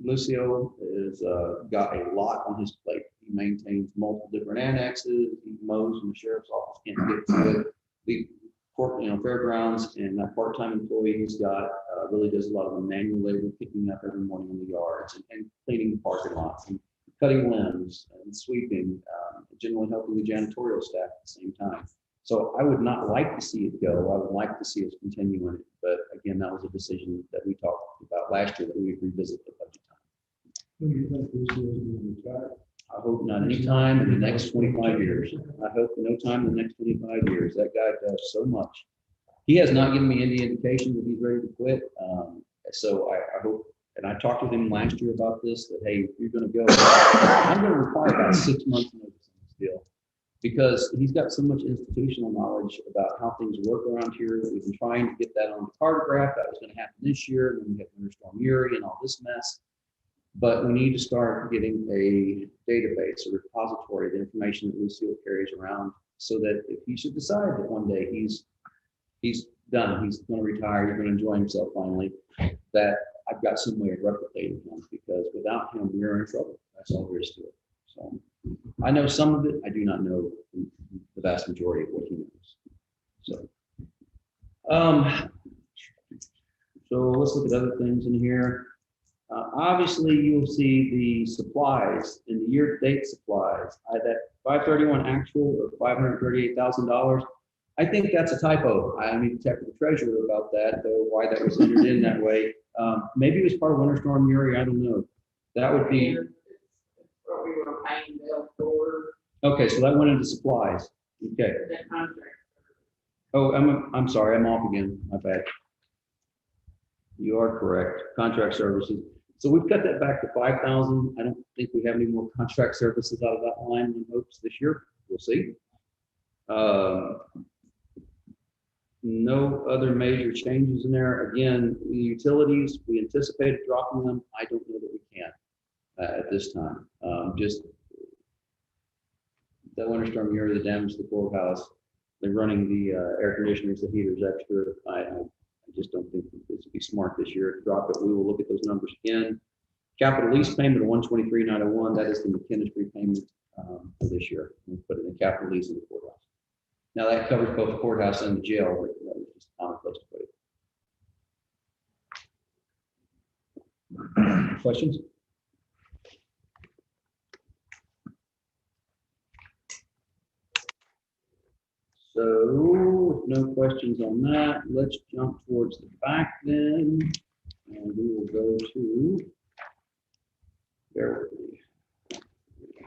Lucio is got a lot on his plate. He maintains multiple different annexes. He mows and the sheriff's office can't get to it. The court, fairgrounds, and that part-time employee he's got really does a lot of the manual labor, picking up every morning in the yards and cleaning the parking lots and cutting limbs and sweeping, generally helping the janitorial staff at the same time. So I would not like to see it go. I would like to see us continue it. But again, that was a decision that we talked about last year that we would revisit the budget time. When do you think this is going to retire? I hope not any time in the next 25 years. I hope no time in the next 25 years. That guy does so much. He has not given me any indication that he's ready to quit. So I hope, and I talked with him last year about this, that, hey, if you're going to go, I'm going to require about 6 months notice on this deal. Because he's got so much institutional knowledge about how things work around here that we've been trying to get that on the cartograph. That was going to happen this year. And then we had Winter Storm Uri and all this mess. But we need to start getting a database, a repository of the information that Lucio carries around, so that if he should decide that one day he's done, he's going to retire, he's going to enjoy himself finally, that I've got some way of replicating him, because without him, we're in trouble. That's all there is to it. So I know some of it. I do not know the vast majority of what he knows. So let's look at other things in here. Obviously, you'll see the supplies in the year-to-date supplies. That 531 actual of $538,000. I think that's a typo. I need to check with the treasurer about that, though, why that was entered in that way. Maybe it was part of Winter Storm Uri. I don't know. That would be. What we were paying Bill for. Okay, so that went into supplies. Okay. The contract. Oh, I'm sorry. I'm off again. My bad. You are correct. Contract services. So we've cut that back to 5,000. I don't think we have any more contract services out of that line in hopes this year. We'll see. No other major changes in there. Again, the utilities, we anticipated dropping them. I don't know that we can at this time. Just that winter storm here, the damage to the courthouse, they're running the air conditioners, the heaters extra. I just don't think this would be smart this year to drop it. We will look at those numbers again. Capital lease payment of 123,901. That is the McKinnis repayment for this year. We put it in capital lease in the courthouse. Now that covers both the courthouse and the jail. But that was just a common place to put it. Questions? So, if no questions on that, let's jump towards the back then, and we will go to, bear with me.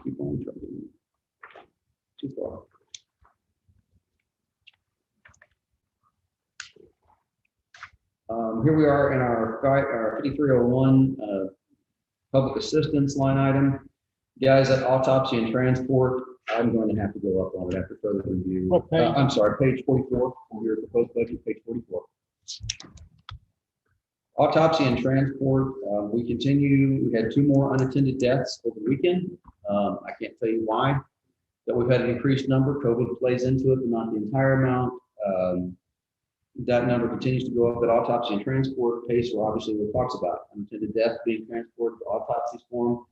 Keep on trucking. Too far. Here we are in our 5301 public assistance line item. Guys, at autopsy and transport, I'm going to have to go up on it after further review. What page? I'm sorry, page 44, on your proposed budget, page 44. Autopsy and transport, we continue, we had 2 more unattended deaths over the weekend. I can't tell you why, that we've had an increased number. COVID plays into it, but not the entire amount. That number continues to go up at autopsy and transport pace, where obviously what it talks about unattended death being transported to autopsy form.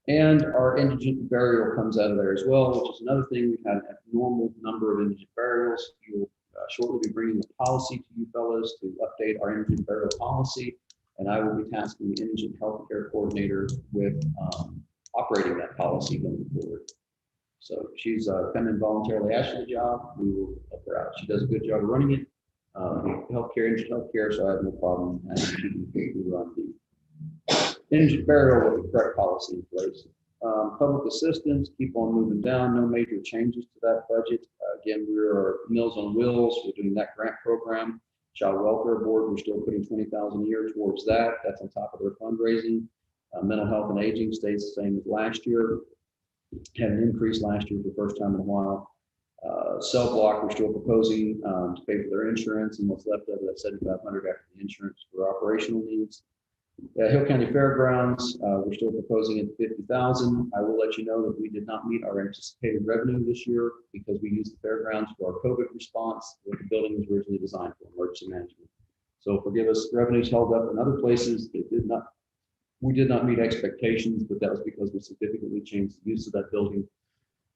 And our indigent burial comes out of there as well, which is another thing. We've had an abnormal number of indigent burials. You'll shortly be bringing the policy to you fellows to update our indigent burial policy. And I will be tasking the indigent healthcare coordinator with operating that policy going forward. So she's come in voluntarily asked for the job. We will help her out. She does a good job of running it. Healthcare, indigent healthcare, so I have no problem asking she can run the indigent burial with the correct policy in place. Public assistance, keep on moving down. No major changes to that budget. Again, we are Meals on Wheels. We're doing that grant program. Child Welfare Board, we're still putting $20,000 a year towards that. That's on top of their fundraising. Mental health and aging stays the same as last year. Had an increase last year for the first time in a while. Cell Block, we're still proposing to pay for their insurance, and what's left of that $7,500 after the insurance for operational needs. Hill County Fairgrounds, we're still proposing at $50,000. I will let you know that we did not meet our anticipated revenue this year because we used the fairgrounds for our COVID response, what the building was originally designed for, emergency management. So forgive us, revenues held up in other places. We did not meet expectations, but that was because we significantly changed the use of that building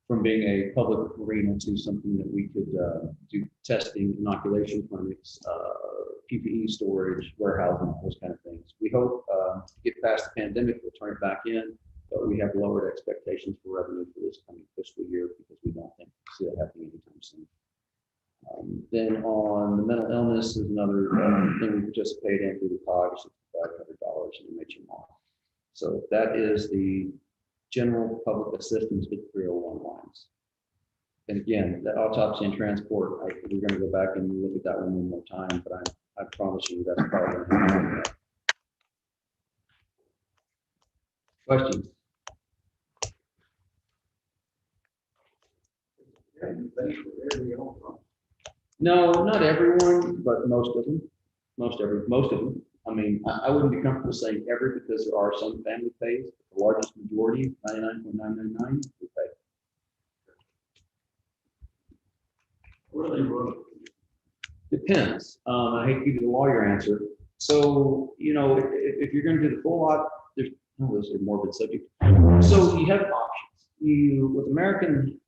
from being a public arena to something that we could do testing, inoculation clinics, PPE storage, warehousing, those kind of things. We hope to get past the pandemic, we'll turn it back in, but we have lowered expectations for revenue for this coming fiscal year because we don't think we'll see that happening anytime soon. Then on the mental illness is another thing we participate in through the COG, $500 in the HMR. So that is the general public assistance with 301 lines. And again, the autopsy and transport, we're going to go back and look at that one more time, but I promise you that's probably going to happen. Questions? No, not everyone, but most of them. Most of them. I mean, I wouldn't be comfortable saying every because there are some family pays. The largest majority, 99.999, we pay. What are they running? Depends. I hate to give you the lawyer answer. So, if you're going to do the full lot, there's a morbid subject. So you have options. With American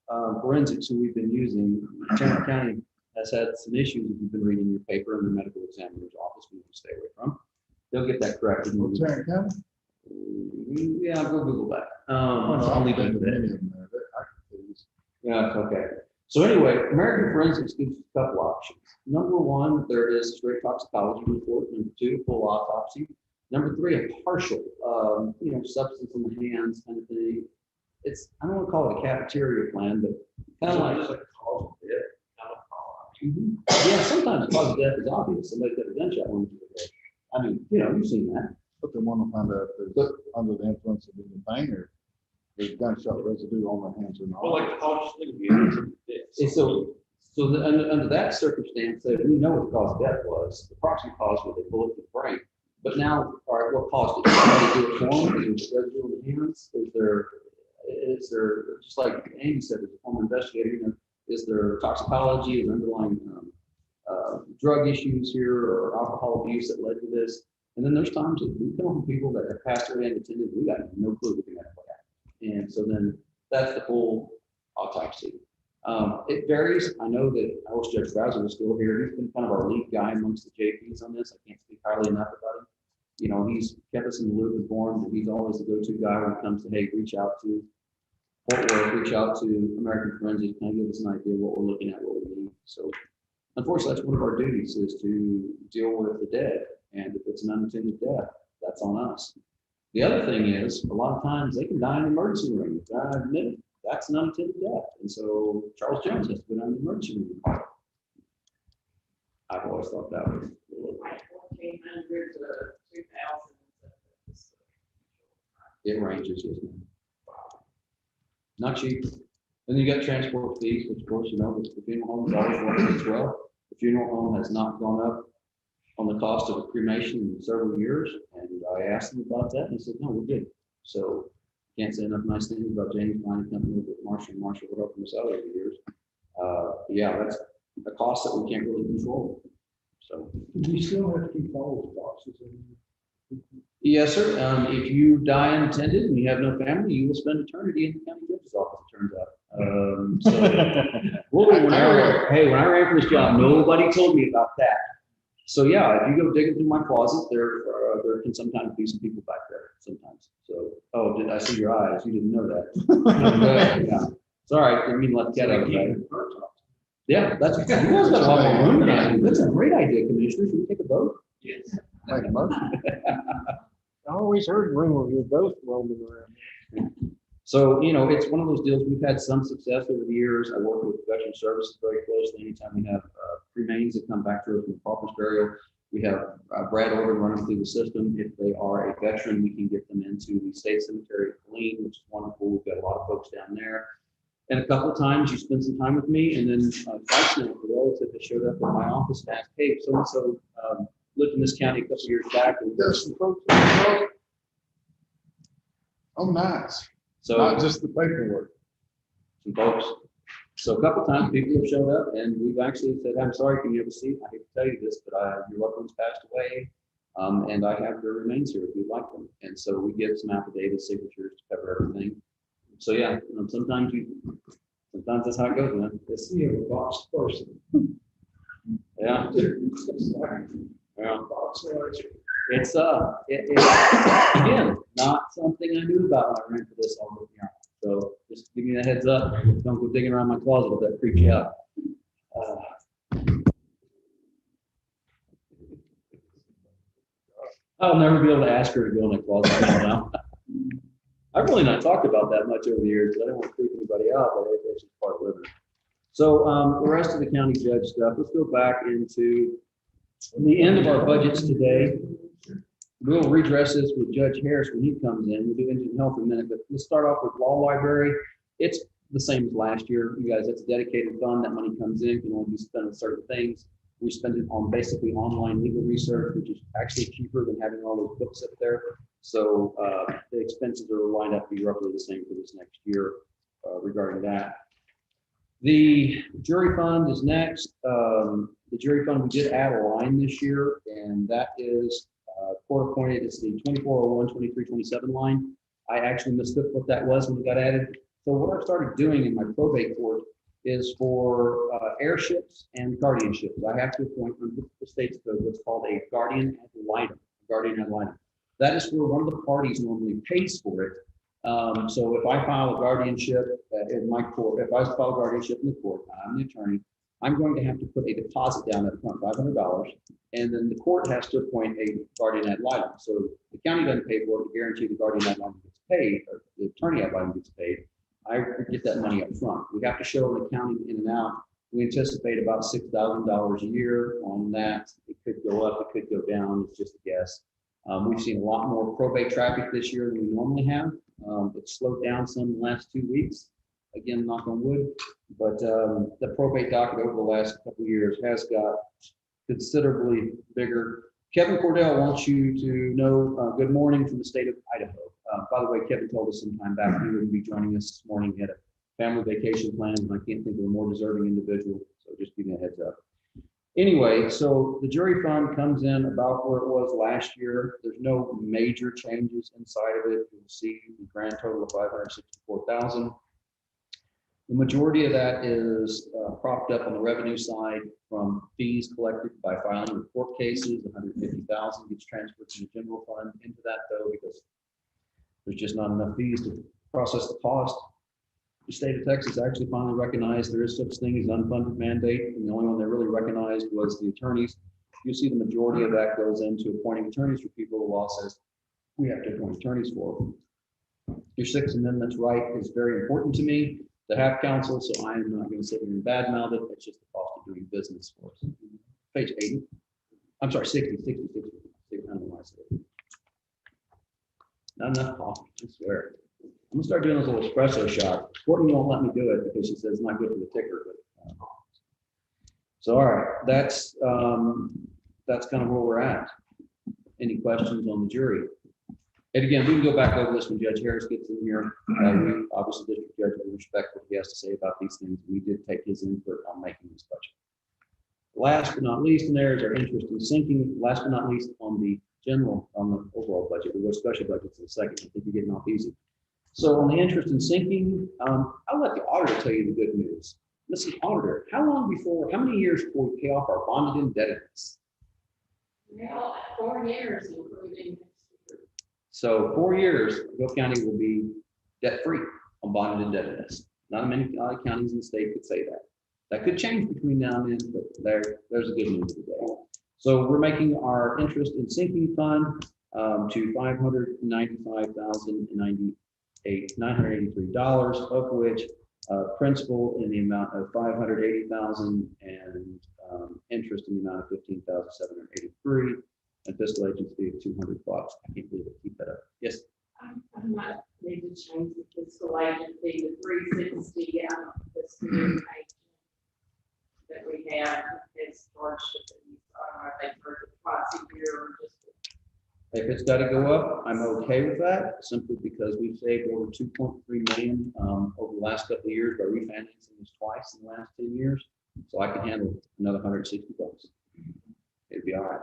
Forensics, who we've been using, Tarrant County has had some issues. If you've been reading your paper in the medical examiner's office, we need to stay away from. They'll get that corrected. Tarrant County? Yeah, I'll go Google that. I'll leave it there. there. Yeah, it's okay. So anyway, American Forensics gives us a couple options. Number one, there is a straight toxicology report. Number two, full autopsy. Number three, a partial, substance in the hands kind of thing. I don't want to call it a cafeteria plan, but kind of like Just like cause of death, kind of call. Yeah, sometimes the cause of death is obvious. Somebody got a gunshot wound to the head. I mean, you've seen that. But they want to find out if they're under the influence of anything or there's gunshot residue on their hands or Well, not. like, I'll just leave you. And under that circumstance, we know what the cause of death was. The proximate cause was a bullet to the brain. But now, all right, what caused it? Did somebody do it for them? Is there residue in the hands? Is there, just like Amy said, as a former investigator, you know, is there toxicology and underlying drug issues here or alcohol abuse that led to this? And then there's times that we come from people that have passed away unattended, we got no clue what happened. And so then that's the full autopsy. It varies. I know that I wish Judge Bowser was still here. He's been kind of our lead guy amongst the JPs on this. I can't speak highly enough about him. You know, he's kept us in the loop and informed, and he's always the go-to guy when it comes to, hey, reach out to Fort Worth, reach out to American Forensics, kind of give us an idea of what we're looking at, what we need. So unfortunately, that's one of our duties is to deal with the dead. And if it's an unattended death, that's on us. The other thing is, a lot of times they can die in an emergency room. I admit it, that's an unattended death. And so Charles Jones has to go down to the emergency room. I've always thought that was a little. Like 1,400 to 2,000. It ranges, isn't it? Not cheap. Then you got transport fees, which of course, you know, the funeral home is always working as well. The funeral home has not gone up on the cost of a cremation in several years. And I asked him about that and he said, no, we're good. So can't say enough nice things about James Klein Company with Marshall and Marshall would open us out over the years. Yeah, that's a cost that we can't really control. So. You still have to keep all those boxes in. Yes, sir. If you die unattended and you have no family, you will spend eternity in the county judge's office, it turns out. When I ran for this job, nobody told me about that. So yeah, if you go digging through my closet, there can sometimes be some people back there sometimes. So, did I see your eyes? You didn't know that. Yeah. Sorry, I didn't mean to let the cat out of the bag. Yeah, that's, you guys got a lot more room than I do. That's a great idea, Commissioner. Should we take a vote? Yes. Make a motion. I always heard rumors of both roaming around. So, you know, it's one of those deals. We've had some success over the years. I work with Veteran Services very closely. Anytime we have remains that come back to us from pauper's burial, we have Brad Organ running through the system. If they are a veteran, we can get them into the state cemetery at Killeen, which is wonderful. We've got a lot of folks down there. And a couple of times you spend some time with me, and then twice now, the relative that showed up at my office and asked, hey, so-and-so lived in this county a couple of years back. And There's some folks. Oh, nice. so Not just the paperwork. some folks. So a couple of times people have showed up and we've actually said, I'm sorry, can you have a seat? I hate to tell you this, but your loved one's passed away. And I have their remains here if you'd like them. And so we give some affidavit signatures to cover everything. So yeah, sometimes that's how it goes, man. It's, You have a box person. yeah. Yeah. Box large. It's again, not something I knew about when I ran for this all over here. So just give me a heads up. Don't go digging around my closet if that freaks you out. I'll never be able to ask her to go in my closet now. I've really not talked about that much over the years, because I don't want to freak anybody out, but it's just part of living. So the rest of the county judge stuff, let's go back into the end of our budgets today. We'll redress this with Judge Harris when he comes in. We'll do engine health in a minute, but let's start off with law library. It's the same as last year. You guys, it's a dedicated fund. That money comes in, can only be spent on certain things. We spend it on basically online legal research, which is actually cheaper than having all those books up there. So the expenses are lined up to be roughly the same for this next year regarding that. The jury fund is next. The jury fund, we did add a line this year, and that is court appointed. It's the 2401, 2327 line. I actually mistook what that was when it got added. So what I started doing in my probate court is for airships and guardianships. I have to appoint under the state's code what's called a guardian ad litem. Guardian ad litem. That is where one of the parties normally pays for it. So if I file a guardianship in my court, if I file a guardianship in the court, I'm the attorney, I'm going to have to put a deposit down at front, $500, and then the court has to appoint a guardian ad litem. So the county doesn't pay for it to guarantee the guardian ad litem gets paid, or the attorney ad litem gets paid. I get that money up front. We have to show an accounting in and out. We anticipate about $6,000 a year on that. It could go up, it could go down. It's just a guess. We've seen a lot more probate traffic this year than we normally have. It's slowed down some in the last 2 weeks. Again, knock on wood, but the probate docket over the last couple of years has got considerably bigger. Kevin Cordell wants you to know, good morning from the state of Idaho. By the way, Kevin told us some time back he wouldn't be joining us this morning. He had a family vacation plan, and I can't think of a more deserving individual, so just give me a heads up. Anyway, so the jury fund comes in about where it was last year. There's no major changes inside of it. You'll see the grand total of $564,000. The majority of that is propped up on the revenue side from fees collected by filing of court cases. 150,000 gets transferred from the general fund into that, though, because there's just not enough fees to process the cost. The state of Texas actually finally recognized there is such thing as an unfunded mandate, and the only one they really recognized was the attorneys. You see the majority of that goes into appointing attorneys for people the law says we have to appoint attorneys for. Your Sixth Amendment's right is very important to me to have counsel, so I am not going to sit here and badmouth it. It's just the cost of doing business for us. Page 80. I'm sorry, 60. I don't know why I said it. Not enough coffee, I swear. I'm gonna start doing those little espresso shots. Courtney won't let me do it because she says it's not good for the ticker. But so all right, that's kind of where we're at. Any questions on the jury? And again, we can go back over this when Judge Harris gets in here. We obviously, district judge, will respect what he has to say about these things. We did take his input on making this budget. Last but not least, in there is our interest in sinking. Last but not least, on the overall budget. We'll go special budgets in a second. I think you're getting off easy. So on the interest in sinking, I'll let the auditor tell you the good news. Listen, auditor, how many years before we pay off our bonded indebtedness? Well, 4 years, including. So 4 years, Will County will be debt-free on bonded indebtedness. Not many counties in the state could say that. That could change between now and then, but there's a good news today. So we're making our interest in sinking fund to $595,983, of which principal in the amount of $580,000 and interest in the amount of $15,783, and fiscal agency of $200. I can't believe it. Keep that up. Yes. I might need to change the fiscal agency to 360 out of this new agent that we have as hardship. I think for twice a year or just. If it's got to go up, I'm okay with that, simply because we've saved over $2.3 million over the last couple of years by refinancing this twice in the last 10 years. So I can handle another $160. It'd be all right.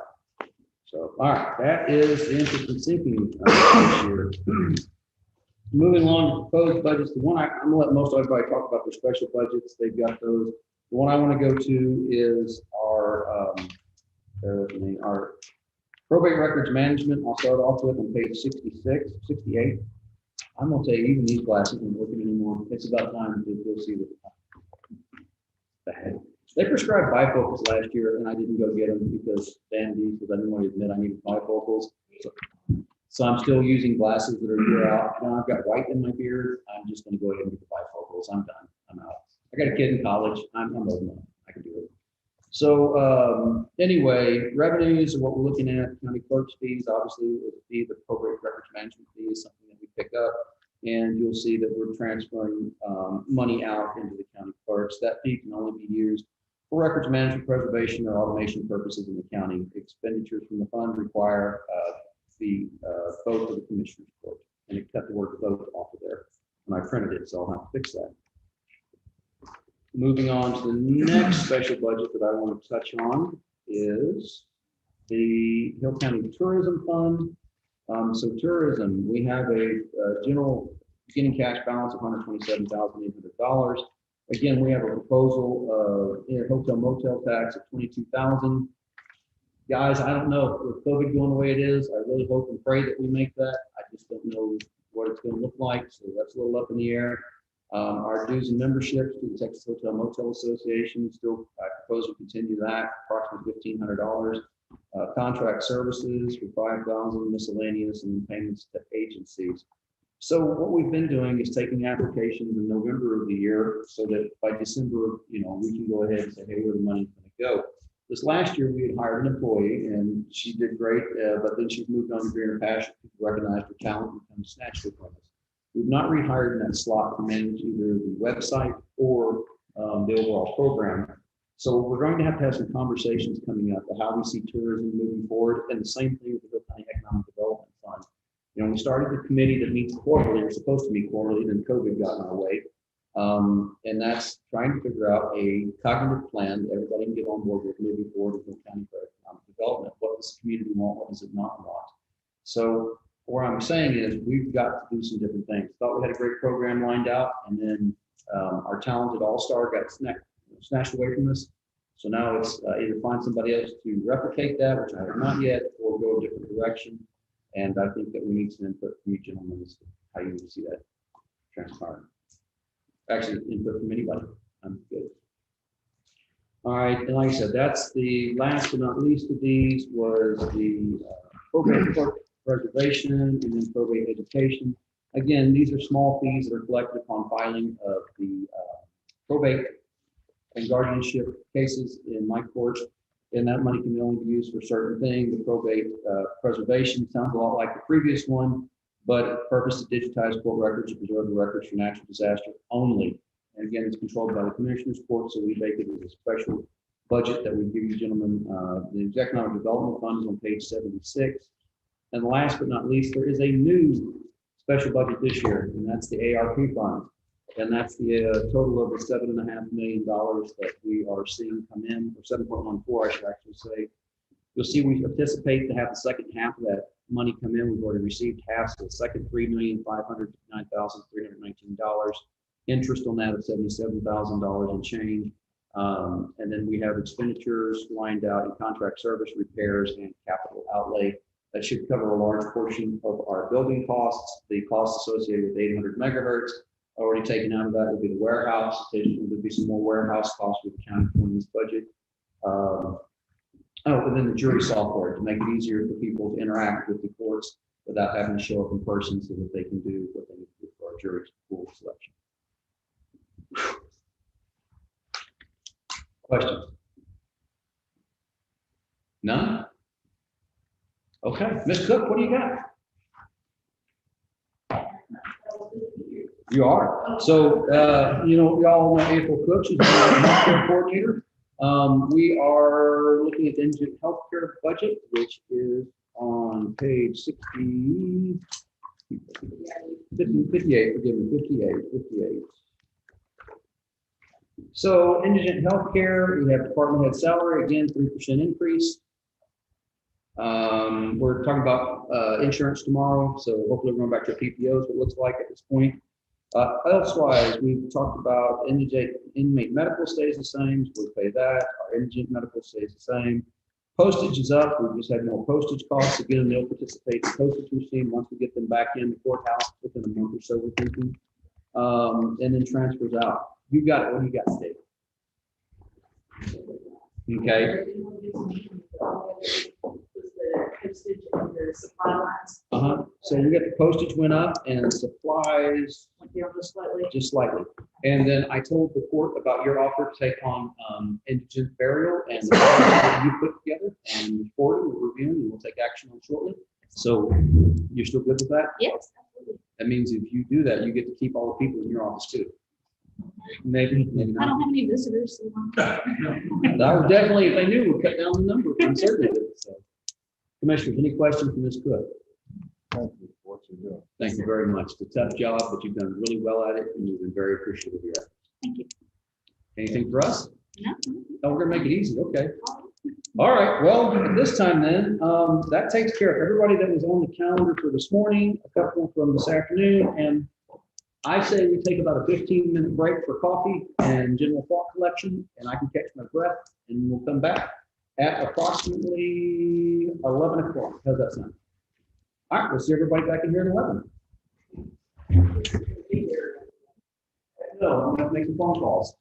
So, all right, that is the interest in sinking this year. Moving along to proposed budgets, the one I'm gonna let most everybody talk about their special budgets. They've got those. The one I want to go to is our probate records management. I'll start off with on page 68. I'm gonna tell you, even these glasses aren't working anymore. It's about time to go see the head. They prescribed bifocals last year, and I didn't go get them because I didn't want to admit I needed bifocals. So I'm still using glasses that are a year out. Now I've got white in my beard. I'm just going to go ahead and get the bifocals. I'm done. I'm out. I got a kid in college. I'm old enough. I can do it. So anyway, revenues are what we're looking at. County clerk's fees, obviously, the probate records management fee is something that we pick up. And you'll see that we're transferring money out into the county clerks. That fee can only be used for records management, preservation, or automation purposes in the county. Expenditures from the fund require the vote of the commissioner's court. And it cut the word vote off of there. And I printed it, so I'll have to fix that. Moving on to the next special budget that I want to touch on is the Hill County Tourism Fund. So tourism, we have a general beginning cash balance of $127,800. Again, we have a proposal of hotel motel tax of $22,000. Guys, I don't know, with COVID going the way it is, I really hope and pray that we make that. I just don't know what it's going to look like, so that's a little up in the air. Our dues and memberships to the Texas Hotel Motel Association, still I propose to continue that, approximately $1,500. Contract services for $5,000, miscellaneous, and payments to agencies. So what we've been doing is taking applications in November of the year so that by December, we can go ahead and say, hey, where the money's going to go. This last year, we had hired an employee and she did great, but then she's moved on to greener pasture. People recognized her talent and kind of snatched it from us. We've not rehired in that slot to manage either the website or the overall program. So we're going to have some conversations coming up about how we see tourism moving forward, and the same thing with the Hill County Economic Development Fund. You know, we started the committee that meets quarterly, we're supposed to meet quarterly, then COVID got in our way. And that's trying to figure out a cognitive plan that everybody can get on board with moving forward with Hill County for economic development. What does the community want? What does it not want? So what I'm saying is we've got to do some different things. Thought we had a great program lined out, and then our talented all-star got snatched away from us. So now it's either find somebody else to replicate that, which I have not yet, or go a different direction. And I think that we need some input from you gentlemen as to how you would see that transpiring. Actually, input from anybody. I'm good. All right, and like I said, that's the last but not least of these was the probate court preservation and then probate education. Again, these are small fees that are collected upon filing of the probate and guardianship cases in my court. And that money can only be used for certain things. The probate preservation sounds a lot like the previous one, but purpose to digitize court records to preserve the records for natural disaster only. And again, it's controlled by the Commissioner's Court, so we make it as a special budget that we give you gentlemen. The Economic Development Fund is on page 76. And last but not least, there is a new special budget this year, and that's the ARP fund. And that's the total of the $7.5 million that we are seeing come in, or 7.14, I should actually say. You'll see we anticipate to have the second half of that money come in. We've already received half, so the second $3,509,319. Interest on that of $77,000 and change. And then we have expenditures lined out in contract service, repairs, and capital outlay. That should cover a large portion of our building costs. The costs associated with 800 megahertz already taken out of that will be the warehouse. There'll be some more warehouse costs with the county in this budget. And then the jury software to make it easier for people to interact with the courts without having to show up in person so that they can do what they need to do for our jury pool selection. Questions? None? Okay, Ms. Cook, what do you got? You are. So, you know, y'all know April Cook, she's the healthcare coordinator. We are looking at the indigent healthcare budget, which is on page 58, forgive me, 58. So indigent healthcare, we have department head salary, again, 3% increase. We're talking about insurance tomorrow, so hopefully we're going back to PPOs, what it looks like at this point. Elsewise, we've talked about inmate medical stays the same, so we pay that. Our indigent medical stays the same. Postage is up. We've just had more postage costs. Again, they'll participate in the postage machine once we get them back in the courthouse within a month or so, we're thinking. And then transfers out. You got it. What do you got, Steve? Okay. So we got the postage went up and supplies just slightly. And then I told the court about your offer to take on indigent burial and the that you put together and reporting, we'll review, and we'll take action on shortly. So you're still good with that? Yes. That means if you do that, you get to keep all the people in your office too. Maybe I not. don't have any visitors. So I would definitely, if they knew, we'd cut down the number. I'm certain of it. So, Commissioners, any questions from Ms. Cook? Thank you for what you're doing. Thank you very much. It's a tough job, but you've done really well at it, and you've been very appreciative of your efforts. Thank you. Anything for us? No. Oh, we're gonna make it easy. Okay. All right. Well, at this time then, that takes care of everybody that was on the calendar for this morning, a couple from this afternoon, and I say we take about a 15-minute break for coffee and general thought collection, and I can catch my breath, and we'll come back at approximately 11 o'clock. How's that sound? All right, we'll see everybody back in here at 11. No, I'm gonna make some phone calls.